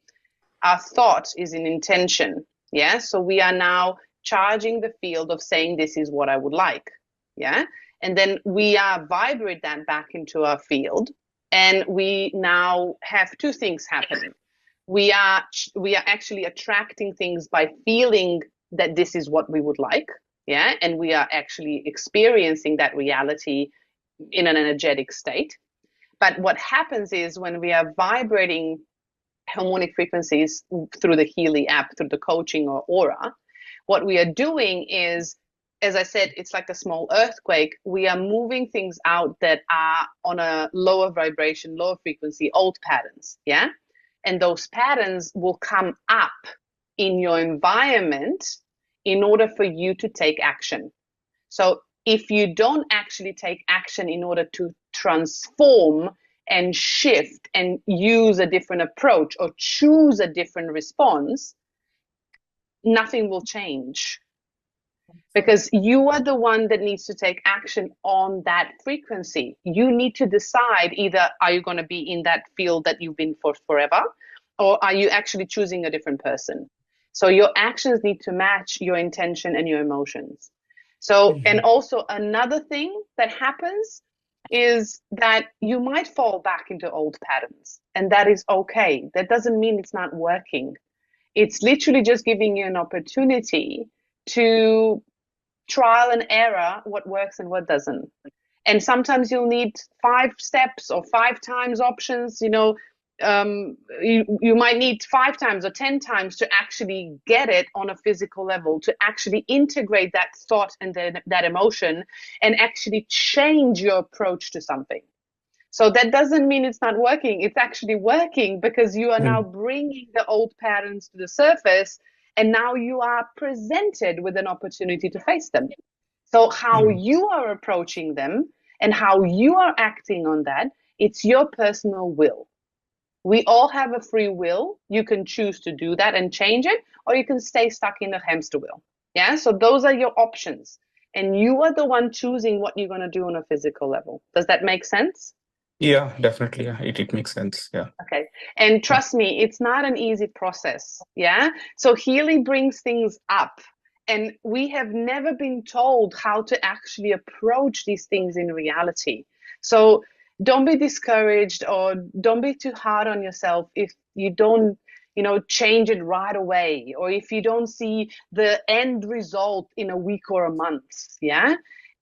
our thought is in intention. Yeah. So we are now charging the field of saying, this is what I would like. Yeah. And then we vibrate that back into our field. And we now have two things happening. We are actually attracting things by feeling that this is what we would like. Yeah. And we are actually experiencing that reality in an energetic state. But what happens is when we are vibrating harmonic frequencies through the Healy app, through the coaching or aura, what we are doing is, as I said, it's like a small earthquake. We are moving things out that are on a lower vibration, lower frequency, old patterns. Yeah. And those patterns will come up in your environment in order for you to take action. So if you don't actually take action in order to transform and shift and use a different approach or choose a different response, nothing will change. Because you are the one that needs to take action on that frequency. You need to decide either are you going to be in that field that you've been for forever, or are you actually choosing a different person? So your actions need to match your intention and your emotions. So, and also another thing that happens is that you might fall back into old patterns, and that is okay. That doesn't mean it's not working. It's literally just giving you an opportunity to trial and error what works and what doesn't. And sometimes you'll need 5 steps or 5 times options. You might need 5 times or 10 times to actually get it on a physical level, to actually integrate that thought and that emotion and actually change your approach to something. So that doesn't mean it's not working. It's actually working because you are now bringing the old patterns to the surface, and now you are presented with an opportunity to face them. So how you are approaching them and how you are acting on that, it's your personal will. We all have a free will. You can choose to do that and change it, or you can stay stuck in the hamster wheel. Yeah. So those are your options. And you are the one choosing what you're going to do on a physical level. Does that make sense? Yeah, definitely. Yeah, it makes sense. Yeah. Okay. And trust me, it's not an easy process. Yeah. So Healy brings things up, and we have never been told how to actually approach these things in reality. So don't be discouraged or don't be too hard on yourself if you don't, change it right away, or if you don't see the end result in a week or a month. Yeah.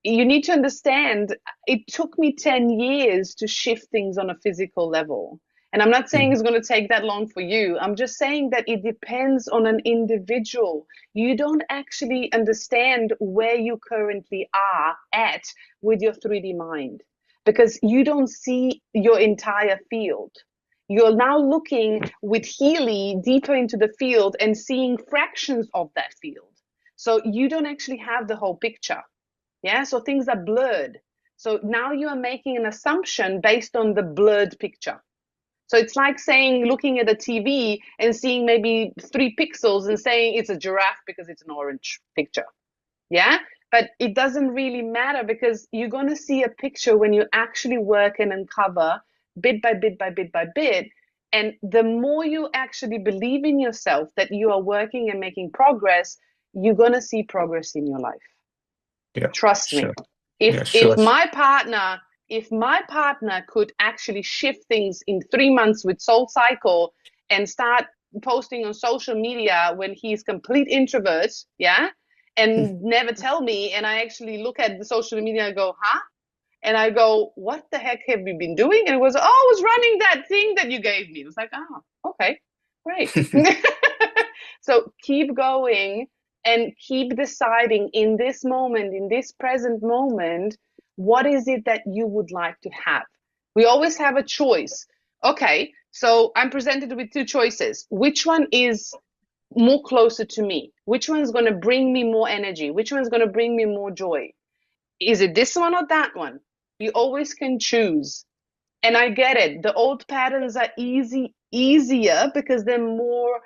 You need to understand it took me 10 years to shift things on a physical level. And I'm not saying it's going to take that long for you. I'm just saying that it depends on an individual. You don't actually understand where you currently are at with your 3D mind because you don't see your entire field. You're now looking with Healy deeper into the field and seeing fractions of that field. So you don't actually have the whole picture. Yeah, so things are blurred. So now you are making an assumption based on the blurred picture. So it's like saying, looking at a TV and seeing maybe 3 pixels and saying it's a giraffe because it's an orange picture. Yeah, but it doesn't really matter because you're going to see a picture when you actually work and uncover bit by bit by bit by bit. And the more you actually believe in yourself that you are working and making progress, you're going to see progress in your life. Yeah. Trust me. Sure. If my partner could actually shift things in 3 months with Soul Cycle and start posting on social media when he's complete introvert, yeah, and never tell me, and I actually look at the social media and go, huh? And I go, what the heck have you been doing? And it was, oh, I was running that thing that you gave me. It was like, oh, okay, great. So keep going and keep deciding in this moment, in this present moment, what is it that you would like to have? We always have a choice. Okay, so I'm presented with 2 choices. Which one is more closer to me? Which one's going to bring me more energy? Which one's going to bring me more joy? Is it this one or that one? You always can choose. And I get it. The old patterns are easier because they're more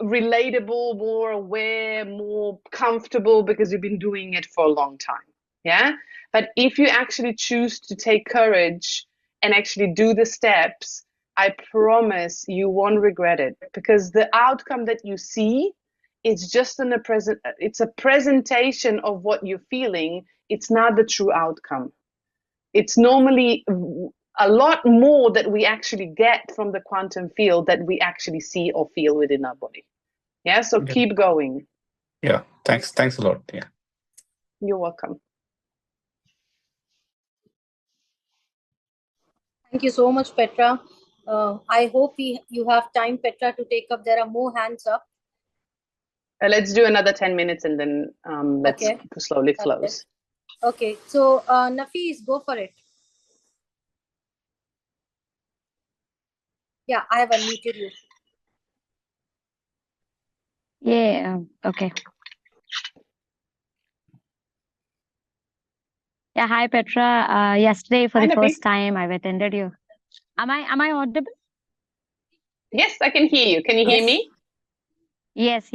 relatable, more aware, more comfortable because you've been doing it for a long time. Yeah. But if you actually choose to take courage and actually do the steps, I promise you won't regret it, because the outcome that you see is just it's a presentation of what you're feeling. It's not the true outcome. It's normally a lot more that we actually get from the quantum field that we actually see or feel within our body. Yeah, so Yeah. keep going. Yeah. Thanks a lot. Yeah. You're welcome. Thank you so much, Petra. I hope you have time, Petra, to take up. There are more hands up. Let's do another 10 minutes and then let's Okay. slowly close. Okay. So, Nafis, go for it. Yeah, I have unmuted you. Yeah, okay. Yeah, hi Petra. Yesterday for Hi, the Nafi. first time I've attended you. Am I audible? Yes, I can hear you. Can you hear me? Yes.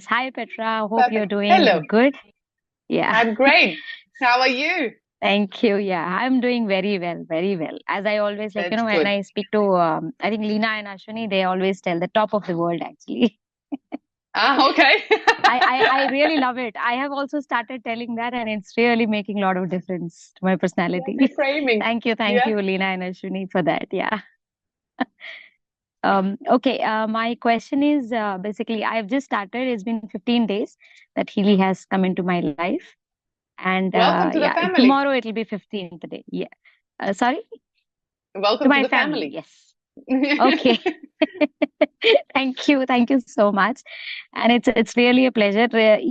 Hi Petra. Hope you're Perfect. doing Hello. good. Yeah. I'm great. How are you? Thank you. Yeah, I'm doing very well, very well. As I always like, That's when good. I speak to I think Leena and Ashwini, they always tell the top of the world actually. Okay. I really love it. I have also started telling that, and it's really making a lot of difference to my personality. Reframing. Thank Yeah. you, Leena and Ashwini, for that. Yeah. Okay, my question is basically I've just started. It's been 15 days that Healy has come into my life, and Welcome to the yeah, family. tomorrow it'll be 15th day. Yeah, sorry, Welcome to to my the family. family. Yes. Okay. Thank you so much, and it's really a pleasure.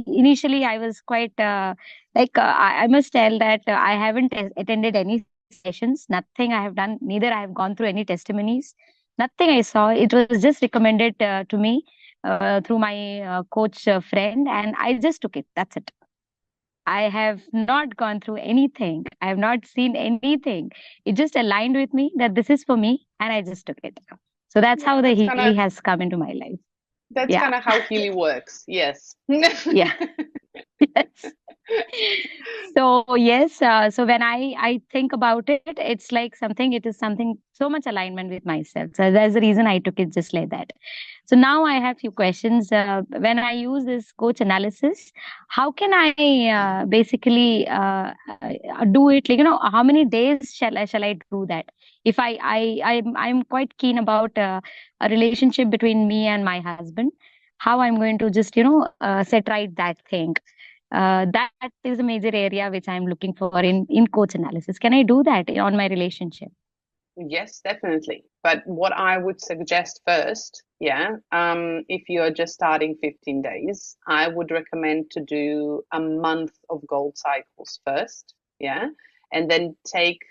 Initially, I was quite I must tell that I haven't attended any sessions. Nothing I have done. Neither I have gone through any testimonies. Nothing I saw. It was just recommended to me through my coach friend, and I just took it. That's it. I have not gone through anything. I have not seen anything. It just aligned with me that this is for me, and I just took it. So that's how the That's Healy has come into my life. That's Yeah. kind of how Healy works. Yes. Yeah. Yes. So yes, so when I think about it, it's like something. It is something so much alignment with myself. So that's the reason I took it just like that. So now I have few questions. When I use this coach analysis, how can I basically do it? Like, how many days shall I do that? If I'm quite keen about a relationship between me and my husband, how I'm going to just set right that thing. That is a major area which I'm looking for in coach analysis. Can I do that on my relationship? Yes, definitely. But what I would suggest first, if you're just starting 15 days, I would recommend to do a month of gold cycles first, and then take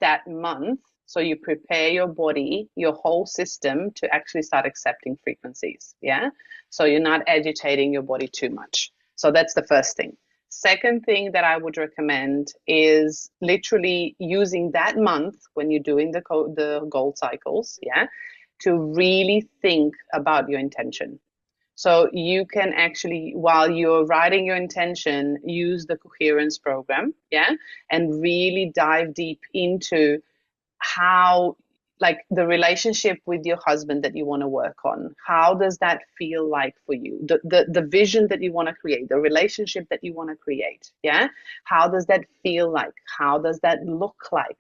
that month, so you prepare your body, your whole system, to actually start accepting frequencies, so you're not agitating your body too much. So that's the first thing. Second thing that I would recommend is literally using that month when you're doing the gold cycles, to really think about your intention. So you can actually, while you're writing your intention, use the coherence program, and really dive deep into how, like, the relationship with your husband that you want to work on. How does that feel like for you? The vision that you want to create, the relationship that you want to create, how does that feel like? How does that look like?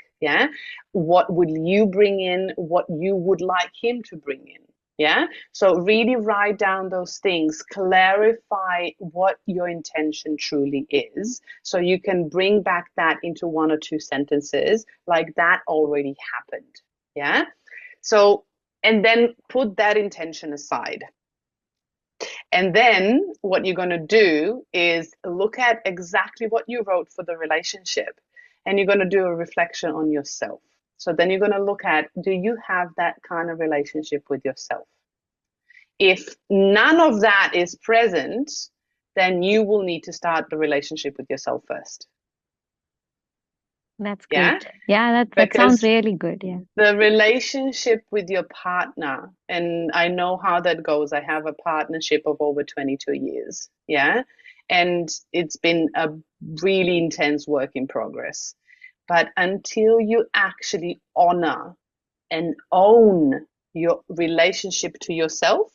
What would you bring in? What you would like him to bring in? So really write down those things, clarify what your intention truly is, so you can bring back that into one or two sentences, like that already happened. So, and then put that intention aside. And then what you're going to do is look at exactly what you wrote for the relationship, and you're going to do a reflection on yourself. So then you're going to look at, do you have that kind of relationship with yourself? If none of that is present, then you will need to start the relationship with yourself first. That's good. Yeah, that sounds really good. Yeah. The relationship with your partner, and I know how that goes. I have a partnership of over 22 years. And it's been a really intense work in progress. But until you actually honor and own your relationship to yourself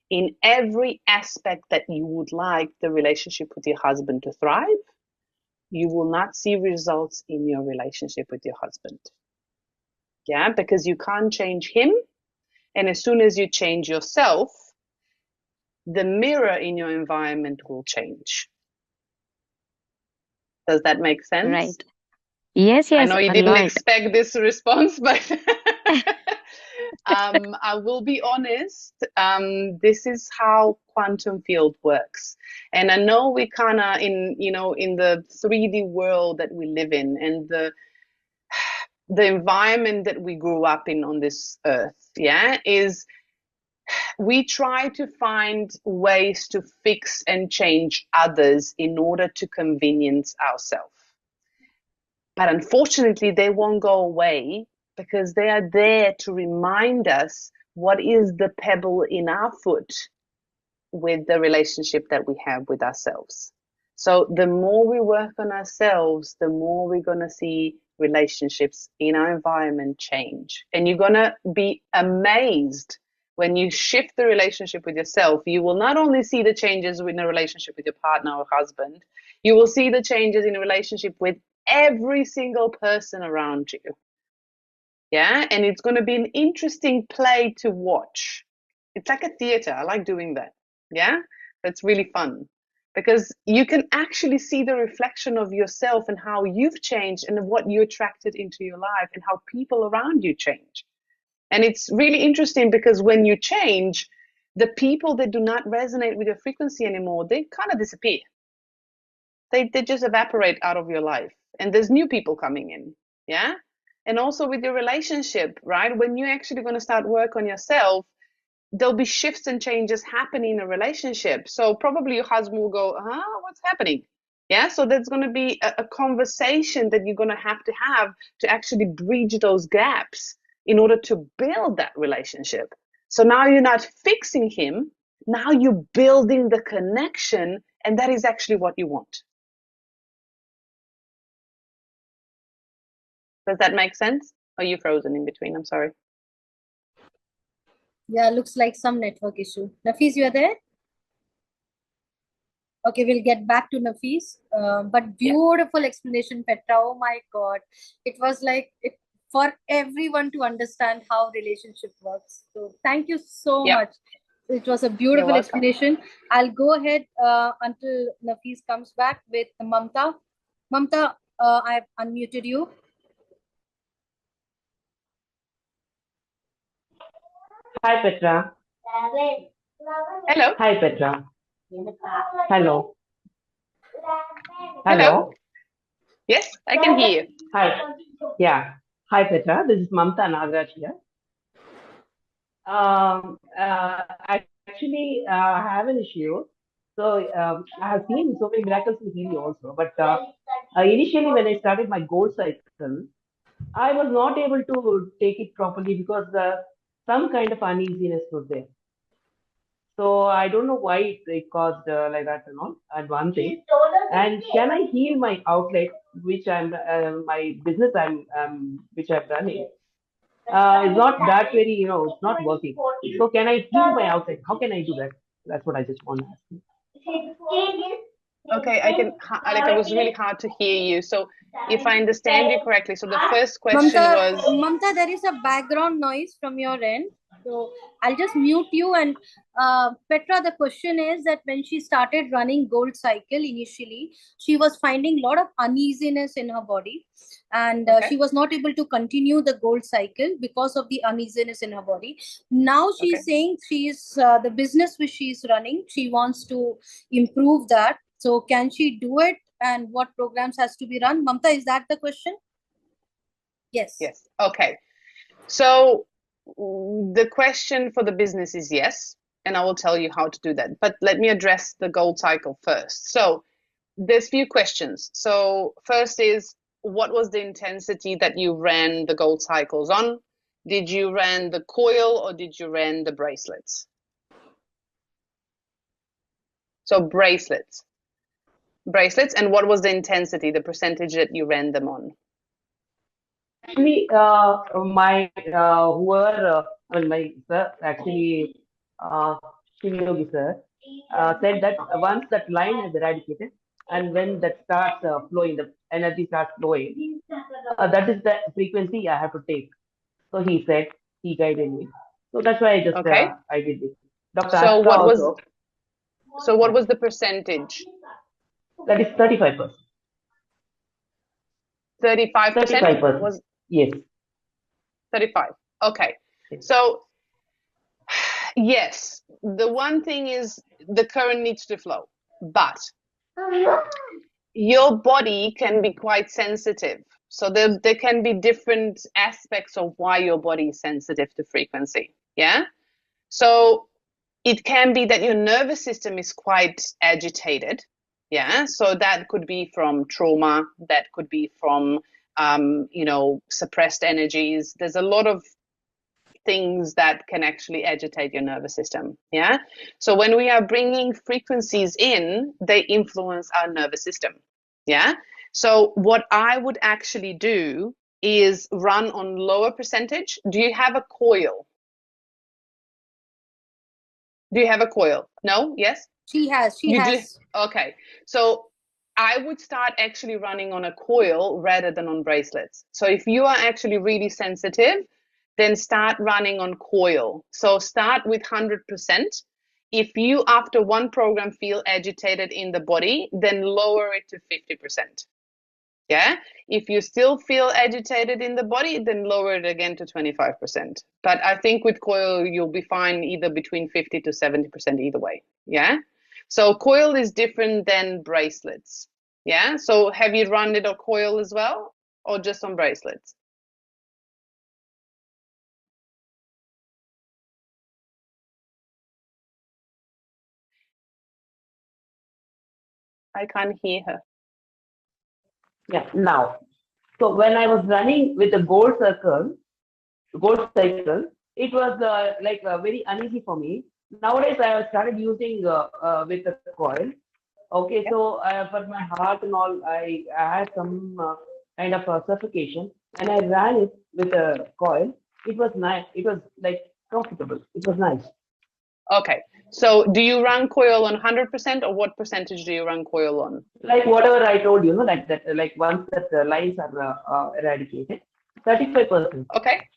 in every aspect that you would like the relationship with your husband to thrive, you will not see results in your relationship with your husband. Yeah, because you can't change him. And as soon as you change yourself, the mirror in your environment will change. Does that make sense? Right. Yes, I yes, know you a didn't lot. expect this response, but I will be honest. This is how quantum field works, and I know we kind of in the 3D world that we live in, and the environment that we grew up in on this earth, yeah, is we try to find ways to fix and change others in order to convenience ourselves. But unfortunately, they won't go away because they are there to remind us what is the pebble in our foot with the relationship that we have with ourselves. So the more we work on ourselves, the more we're going to see relationships in our environment change. And you're going to be amazed when you shift the relationship with yourself. You will not only see the changes in a relationship with your partner or husband, you will see the changes in a relationship with every single person around you. Yeah, and it's going to be an interesting play to watch. It's like a theater. I like doing that. Yeah, that's really fun because you can actually see the reflection of yourself and how you've changed and what you attracted into your life and how people around you change. And it's really interesting because when you change, the people that do not resonate with your frequency anymore, they kind of disappear. They just evaporate out of your life, and there's new people coming in. Yeah, and also with your relationship, right? When you're actually going to start work on yourself, there'll be shifts and changes happening in a relationship. So probably your husband will go, what's happening? Yeah, so there's going to be a conversation that you're going to have to actually bridge those gaps in order to build that relationship. So now you're not fixing him, now you're building the connection, and that is actually what you want. Does that make sense? Are you frozen in between? I'm sorry. Yeah, looks like some network issue. Nafis, you are there? Okay, we'll get back to Nafis. But beautiful explanation, Petra. Oh my God. It was like it for everyone to understand how relationship works. So thank you so much. It was a beautiful explanation. I'll go ahead until Nafis comes back with Mamta. Mamta, I've unmuted you. Hi, Petra. Hello. Hi, Petra. Hello. Hello. Yes, I can hear you. Hi. Yeah. Hi, Petra. This is Mamta Nagraj here. Actually, I have an issue. So I have seen so many miracles in Healy also. But initially, when I started my gold cycle, I was not able to take it properly because some kind of uneasiness was there. So I don't know why it caused like that and all. And one thing, and can I heal my outlet, which I'm my business which I'm running? It's not that very, it's not working. So can I heal my outlet? How can I do that? That's what I just want to ask you. Okay, like it was really hard to hear you. So if I understand you correctly, so the first question was Mamta, there is a background noise from your end. So I'll just mute you. And Petra, the question is that when she started running Gold Cycle initially, she was finding a lot of uneasiness in her body. And she was not able to continue the Gold Cycle because of the uneasiness in her body. Now she's saying she's the business which she's running, she wants to improve that. So can she do it? And what programs has to be run? Mamta, is that the question? Yes. Yes. Okay. So the question for the business is yes, and I will tell you how to do that. But let me address the gold cycle first. So there's few questions. So first is, what was the intensity that you ran the gold cycles on? Did you ran the coil or did you ran the bracelets? So bracelets. And what was the intensity, the percentage that you ran them on? Actually, my whoever, I mean, my sir, actually, Shivyogi sir, said that once that line is eradicated, and when that starts flowing, the energy starts flowing, that is the frequency I have to take. So he said, he guided me. So that's why Okay. I did this. Dr. So Ashra what was also, what yeah, was the percentage? that is 35%. 35% 35%. was Yes. 35. Okay. So yes, the one thing is the current needs to flow, but your body can be quite sensitive. So there can be different aspects of why your body is sensitive to frequency. Yeah. So it can be that your nervous system is quite agitated. Yeah. So that could be from trauma, that could be from, suppressed energies. There's a lot of things that can actually agitate your nervous system. Yeah. So when we are bringing frequencies in, they influence our nervous system. Yeah. So what I would actually do is run on lower percentage. Do you have a coil? Do you have a coil? No? Yes? She has. She You do? has. Okay. So I would start actually running on a coil rather than on bracelets. So if you are actually really sensitive, then start running on coil. So start with 100%. If you, after one program, feel agitated in the body, then lower it to 50%. Yeah. If you still feel agitated in the body, then lower it again to 25%. But I think with coil, you'll be fine either between 50 to 70% either way. Yeah. So coil is different than bracelets. Yeah. So have you run it on coil as well, or just on bracelets? I can't hear her. Yeah. Now, so when I was running with the gold cycle, it was very uneasy for me. Nowadays, I have started using with the coil. Okay, Yeah. so for my heart and all, I had some kind of suffocation, and I ran it with a coil. It was nice. It was like comfortable. It was nice. Okay. So do you run coil on 100%, or what percentage do you run coil on? Like whatever I told you, like that, like once that lines are eradicated, 35%. Okay.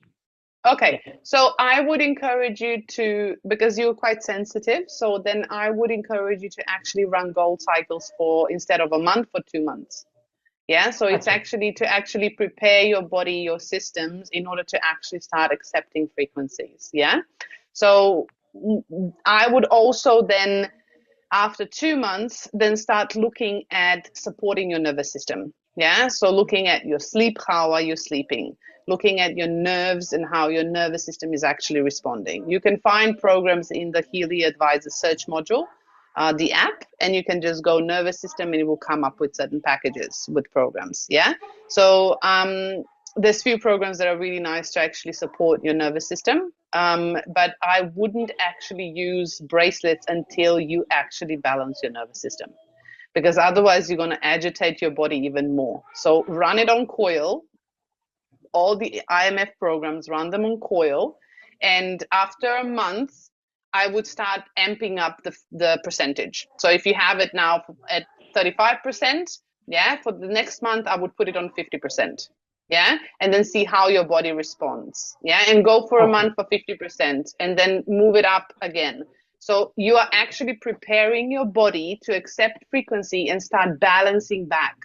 Okay, Yeah. so I would encourage you to, because you're quite sensitive, so then I would encourage you to actually run gold cycles for, instead of a month, for 2 months. Yeah, so it's Okay. actually to actually prepare your body, your systems, in order to actually start accepting frequencies. Yeah, so I would also then, after 2 months, then start looking at supporting your nervous system. Yeah, so looking at your sleep, how are you sleeping? Looking at your nerves and how your nervous system is actually responding. You can find programs in the Healy Advisor search module, the app, and you can just go nervous system and it will come up with certain packages with programs. Yeah, so there's few programs that are really nice to actually support your nervous system. But I wouldn't actually use bracelets until you actually balance your nervous system, because otherwise you're going to agitate your body even more. So run it on coil. All the IMF programs, run them on coil. And after a month, I would start amping up the percentage. So if you have it now at 35%, yeah, for the next month, I would put it on 50%. Yeah, and then see how your body responds. Yeah, and go for a Okay. month for 50% and then move it up again. So you are actually preparing your body to accept frequency and start balancing back,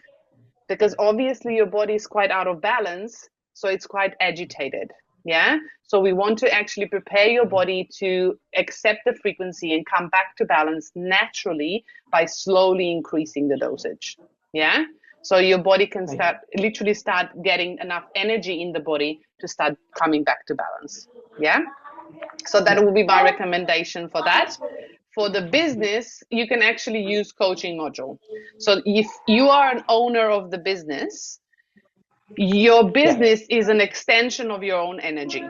because obviously your body is quite out of balance, so it's quite agitated. Yeah, so we want to actually prepare your body to accept the frequency and come back to balance naturally by slowly increasing the dosage. Yeah, so your body can Right. start getting enough energy in the body to start coming back to balance. Yeah, so that will be my recommendation for that. For the business, you can actually use coaching module. So if you are an owner of the business, your Yeah. business is an extension of your own energy.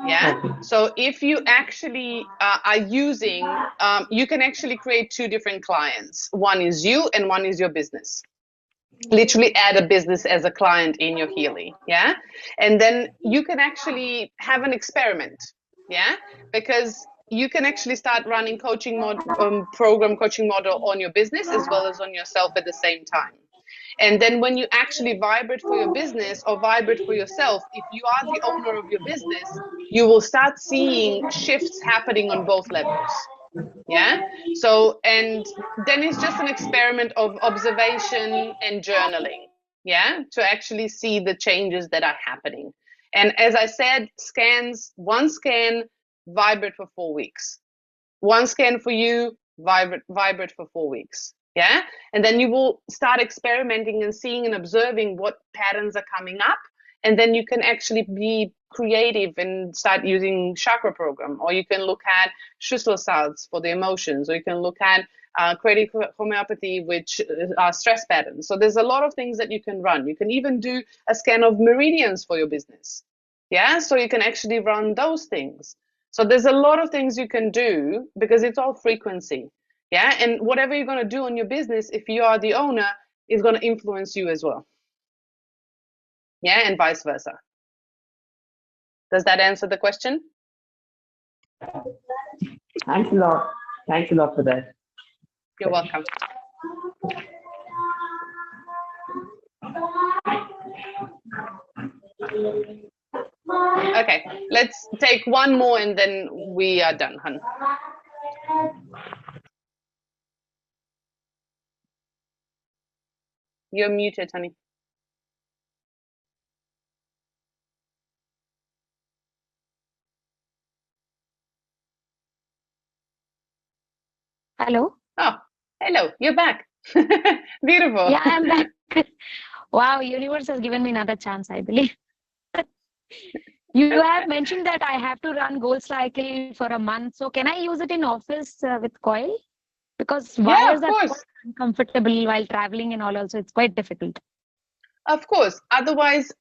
Yeah. Okay. So if you actually are using, you can actually create two different clients. One is you and one is your business. literally add a business as a client in your Healy, yeah? And then you can actually have an experiment, yeah? Because you can actually start running program coaching model on your business as well as on yourself at the same time. And then when you actually vibrate for your business or vibrate for yourself, if you are the owner of your business, you will start seeing shifts happening on both levels. Yeah. So, and then it's just an experiment of observation and journaling. Yeah. To actually see the changes that are happening. And as I said, one scan, vibrate for 4 weeks. One scan for you, vibrate for 4 weeks. Yeah. And then you will start experimenting and seeing and observing what patterns are coming up. And then you can actually be creative and start using chakra program, or you can look at Schussler salts for the emotions, or you can look at creative homeopathy, which are stress patterns. So there's a lot of things that you can run. You can even do a scan of meridians for your business. Yeah. So you can actually run those things. So there's a lot of things you can do because it's all frequency. Yeah. And whatever you're going to do on your business, if you are the owner, is going to influence you as well. Yeah. And vice versa. Does that answer the question? Thanks a lot. Thanks a lot for that. You're welcome. Okay, let's take one more and then we are done, hun. You're muted, honey. Hello? Oh, hello, you're back. Beautiful. Yeah, I'm back. Wow, universe has given me another chance, I believe. You have mentioned that I have to run Goal Cycle for a month. So can I use it in office with coil? Because Yeah, wires of are quite course. uncomfortable while traveling and all also. It's quite difficult. Of course. Otherwise,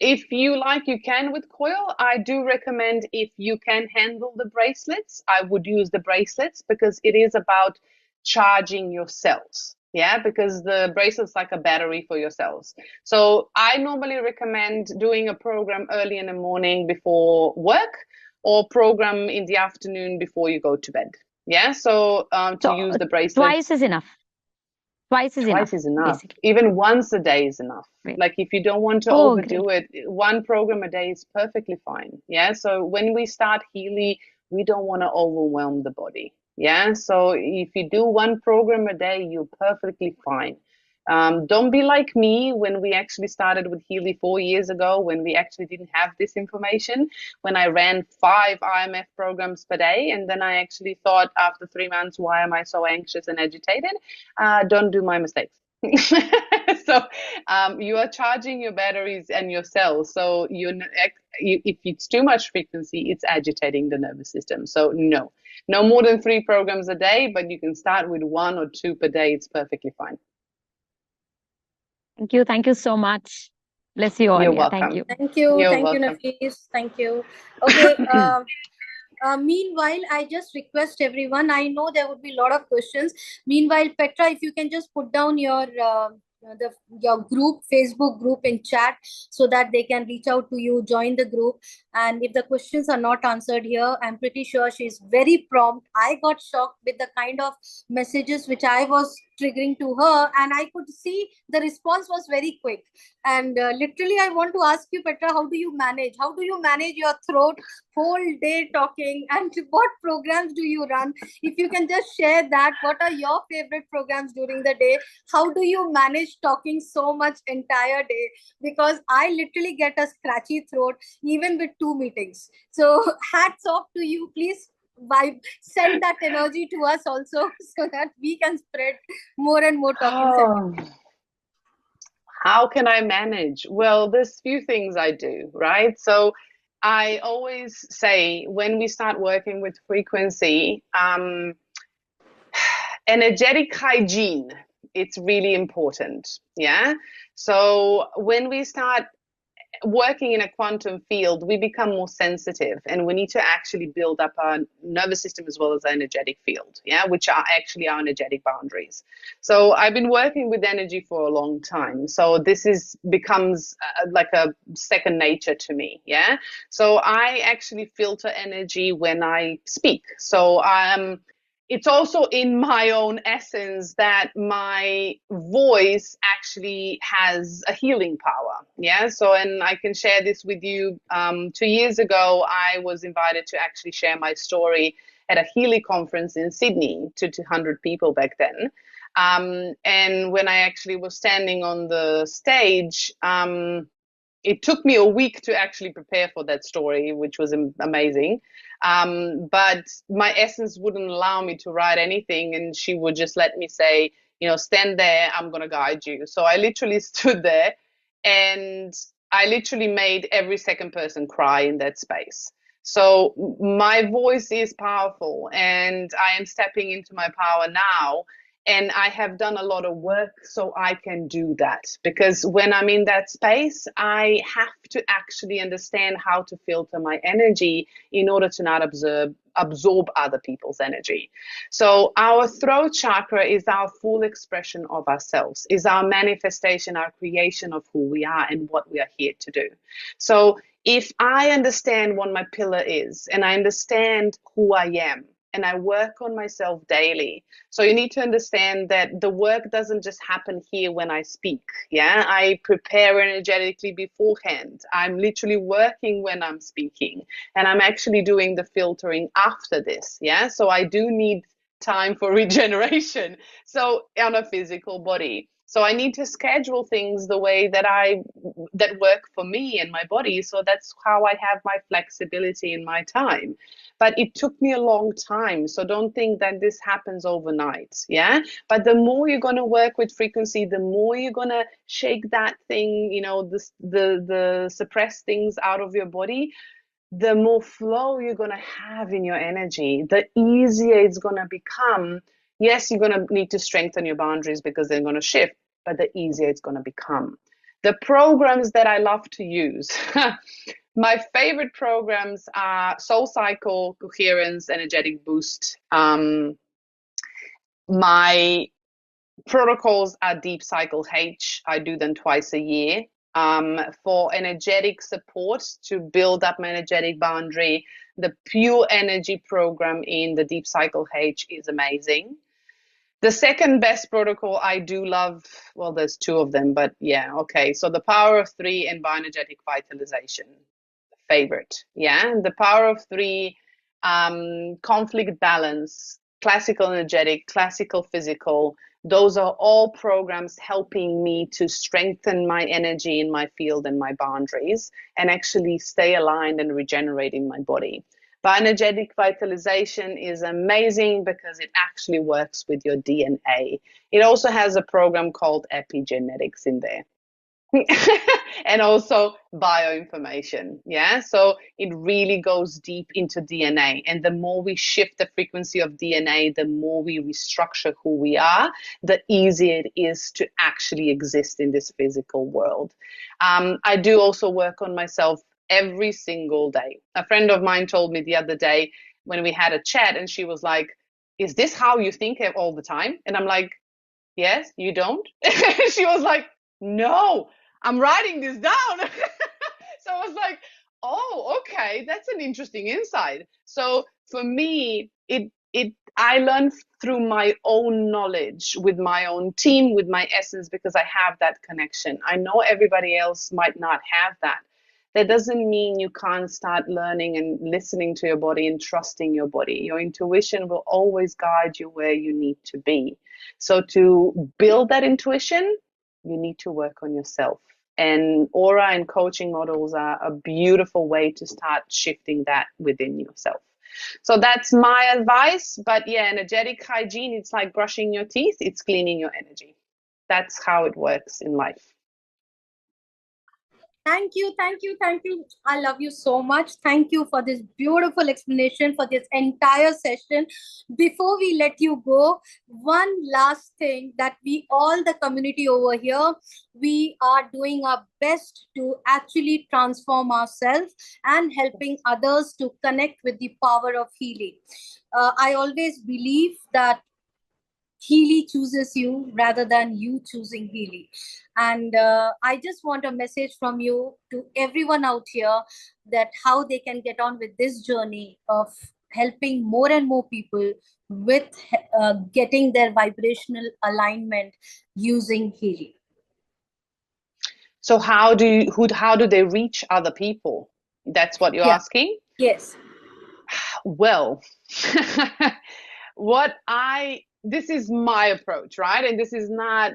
if you like, you can with coil. I do recommend if you can handle the bracelets, I would use the bracelets because it is about charging your cells. Yeah, because the bracelet's like a battery for your cells. So I normally recommend doing a program early in the morning before work or program in the afternoon before you go to bed. Yeah, so to So use the twice bracelets. is enough. Twice is enough, Twice is enough. basically. Even once a day is enough. Right. Like if you don't want to Oh, overdo it, one program a day is perfectly fine. Yeah. So when we start Healy, we don't want to overwhelm the body. Yeah. So if you do one program a day, you're perfectly fine. Don't be like me when we actually started with Healy 4 years ago, when we actually didn't have this information, when I ran 5 IMF programs per day. And then I actually thought after 3 months, why am I so anxious and agitated? Don't do my mistakes. So you are charging your batteries and your cells. So if it's too much frequency, it's agitating the nervous system. So no more than 3 programs a day, but you can start with 1 or 2 per day. It's perfectly fine. thank you. Thank you so much. Bless you all. You're Yeah, thank welcome. you. Thank you. You're Thank you, welcome. Nafis. Thank you. Okay. Meanwhile, I just request everyone. I know there would be a lot of questions. Meanwhile, Petra, if you can just put down your your group, Facebook group in chat, so that they can reach out to you, join the group. And if the questions are not answered here, I'm pretty sure she's very prompt. I got shocked with the kind of messages which I was triggering to her, and I could see the response was very quick. And literally, I want to ask you, Petra, how do you manage? How do you manage your throat whole day talking, and what programs do you run? If you can just share that, what are your favorite programs during the day? How do you manage talking so much entire day? Because I literally get a scratchy throat even with 2 meetings. So hats off to you. Please send that energy to us also, so that we can spread more and more talking. How can I manage? Well, there's few things I do, right? So I always say when we start working with frequency, energetic hygiene, it's really important. Yeah. So when we start working in a quantum field, we become more sensitive, and we need to actually build up our nervous system as well as our energetic field, yeah, which are actually our energetic boundaries. So I've been working with energy for a long time. So this becomes like a second nature to me, yeah. So I actually filter energy when I speak. So it's also in my own essence that my voice actually has a healing power. Yeah. So, and I can share this with you. 2 years ago, I was invited to actually share my story at a Healy conference in Sydney to 200 people back then. And when I actually was standing on the stage, it took me a week to actually prepare for that story, which was amazing. But my essence wouldn't allow me to write anything, and she would just let me say, stand there, I'm going to guide you. So I literally stood there, and I literally made every second person cry in that space. So my voice is powerful, and I am stepping into my power now. And I have done a lot of work so I can do that, because when I'm in that space, I have to actually understand how to filter my energy in order to not absorb other people's energy. So our throat chakra is our full expression of ourselves, is our manifestation, our creation of who we are and what we are here to do. So if I understand what my pillar is, and I understand who I am, and I work on myself daily. So you need to understand that the work doesn't just happen here when I speak. Yeah, I prepare energetically beforehand. I'm literally working when I'm speaking, and I'm actually doing the filtering after this. Yeah, so I do need time for regeneration. So on a physical body. So I need to schedule things the way that work for me and my body. So that's how I have my flexibility in my time. But it took me a long time. So don't think that this happens overnight. Yeah. But the more you're going to work with frequency, the more you're going to shake that thing, the suppressed things out of your body, the more flow you're going to have in your energy, the easier it's going to become. Yes, you're going to need to strengthen your boundaries because they're going to shift, but the easier it's going to become. The programs that I love to use, my favorite programs are Soul Cycle, Coherence, Energetic Boost. My protocols are Deep Cycle H. I do them twice a year. For energetic support to build up my energetic boundary, the Pure Energy program in the Deep Cycle H is amazing. The second best protocol I do love, well, there's two of them, but yeah, okay. So the Power of Three and Bioenergetic Vitalization, favorite. Yeah, the Power of Three, conflict balance, classical energetic, classical physical. Those are all programs helping me to strengthen my energy in my field and my boundaries, and actually stay aligned and regenerating my body. Bioenergetic vitalization is amazing because it actually works with your DNA. It also has a program called epigenetics in there. And also bioinformation. Yeah. So it really goes deep into DNA. And the more we shift the frequency of DNA, the more we restructure who we are, the easier it is to actually exist in this physical world. I do also work on myself every single day. A friend of mine told me the other day when we had a chat, and she was like, "Is this how you think all the time?" And I'm like, "Yes, you don't?" She was like, "No, I'm writing this down." So I was like, "Oh, okay, that's an interesting insight." So for me, I learn through my own knowledge, with my own team, with my essence, because I have that connection. I know everybody else might not have that. That doesn't mean you can't start learning and listening to your body and trusting your body. Your intuition will always guide you where you need to be. So to build that intuition, you need to work on yourself. And aura and coaching models are a beautiful way to start shifting that within yourself. So that's my advice. But yeah, energetic hygiene, it's like brushing your teeth, it's cleaning your energy. That's how it works in life. Thank you, thank you, thank you. I love you so much. Thank you for this beautiful explanation for this entire session. Before we let you go, one last thing that we all, the community over here, we are doing our best to actually transform ourselves and helping others to connect with the power of healing. I always believe that Healy chooses you rather than you choosing Healy. And I just want a message from you to everyone out here that how they can get on with this journey of helping more and more people with getting their vibrational alignment using Healy. So how do they reach other people? That's what you're asking? Yes. Well, this is my approach, right? And this is not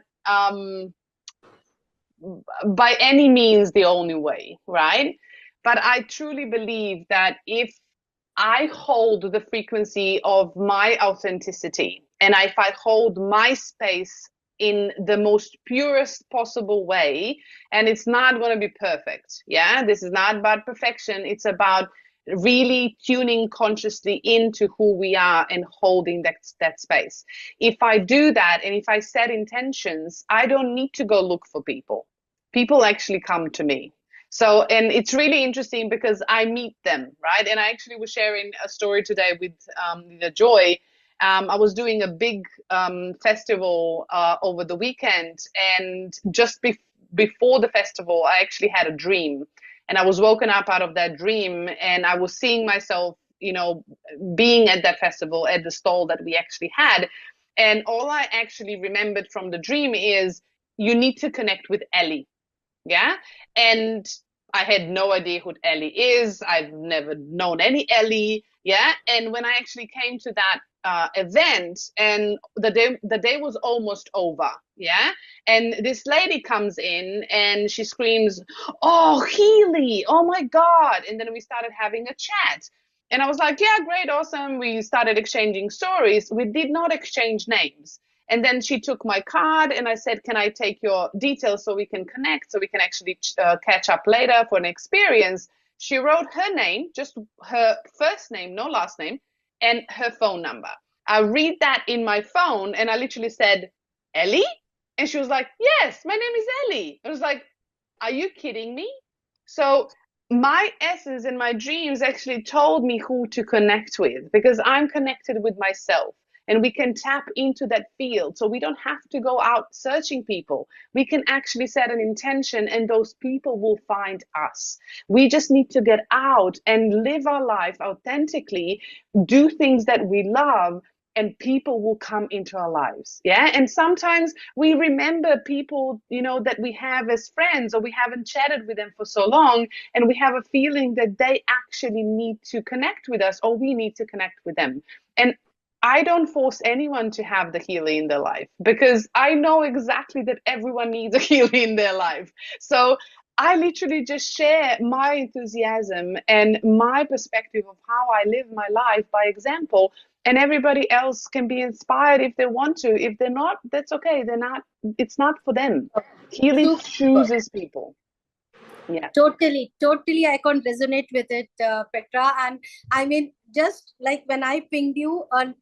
by any means the only way, right? But I truly believe that if I hold the frequency of my authenticity and if I hold my space in the most purest possible way, and it's not going to be perfect. Yeah, this is not about perfection. It's about really tuning consciously into who we are and holding that space. If I do that and if I set intentions, I don't need to go look for people. People actually come to me. So, and it's really interesting because I meet them, right? And I actually was sharing a story today with Joy. I was doing a big festival over the weekend, and just before the festival, I actually had a dream, and I was woken up out of that dream, and I was seeing myself, being at that festival at the stall that we actually had, and all I actually remembered from the dream is you need to connect with Ellie. Yeah. And I had no idea who Ellie is. I've never known any Ellie. Yeah. And when I actually came to that event, and the day was almost over. Yeah. And this lady comes in and she screams, "Oh, Healy, oh my God." And then we started having a chat. And I was like, "Yeah, great, awesome." We started exchanging stories. We did not exchange names. And then she took my card and I said, "Can I take your details so we can connect, so we can actually catch up later for an experience?" She wrote her name, just her first name, no last name, and her phone number. I read that in my phone and I literally said, "Ellie?" And she was like, "Yes, my name is Ellie." I was like, "Are you kidding me?" So my essence and my dreams actually told me who to connect with, because I'm connected with myself. And we can tap into that field. So we don't have to go out searching people. We can actually set an intention and those people will find us. We just need to get out and live our life authentically, do things that we love, and people will come into our lives. Yeah. And sometimes we remember people, that we have as friends, or we haven't chatted with them for so long, and we have a feeling that they actually need to connect with us, or we need to connect with them. And I don't force anyone to have the Healy in their life, because I know exactly that everyone needs a Healy in their life. So I literally just share my enthusiasm and my perspective of how I live my life by example. And everybody else can be inspired if they want to. If they're not, that's okay. It's not for them. Healy Super. chooses people. Yeah. Totally, I can't resonate with it, Petra. And I mean, just like when I pinged you on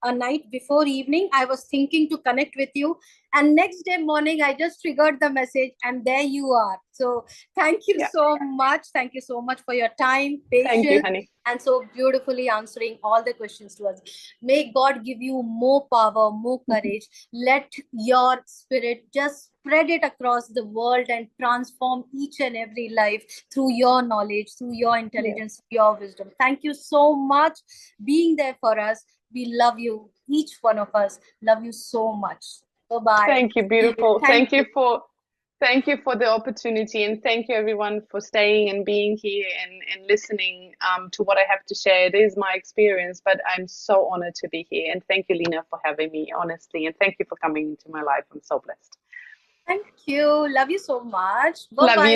a night before evening, I was thinking to connect with you, and next day morning I just triggered the message and there you are. So thank you so much. Thank you so much for your time, patience. Thank you, honey. And so beautifully answering all the questions to us. May God give you more power, more courage. Let your spirit just spread it across the world and transform each and every life through your knowledge, through your intelligence, your wisdom. Thank you so much being there for us. We love you. Each one of us love you so much. Bye-bye. Thank you, beautiful. Thank you for the opportunity, and thank you everyone for staying and being here and listening to what I have to share. It is my experience, but I'm so honored to be here. And thank you, Lena, for having me, honestly. And thank you for coming into my life. I'm so blessed. Thank you. Love you so much. Love Bye-bye. you.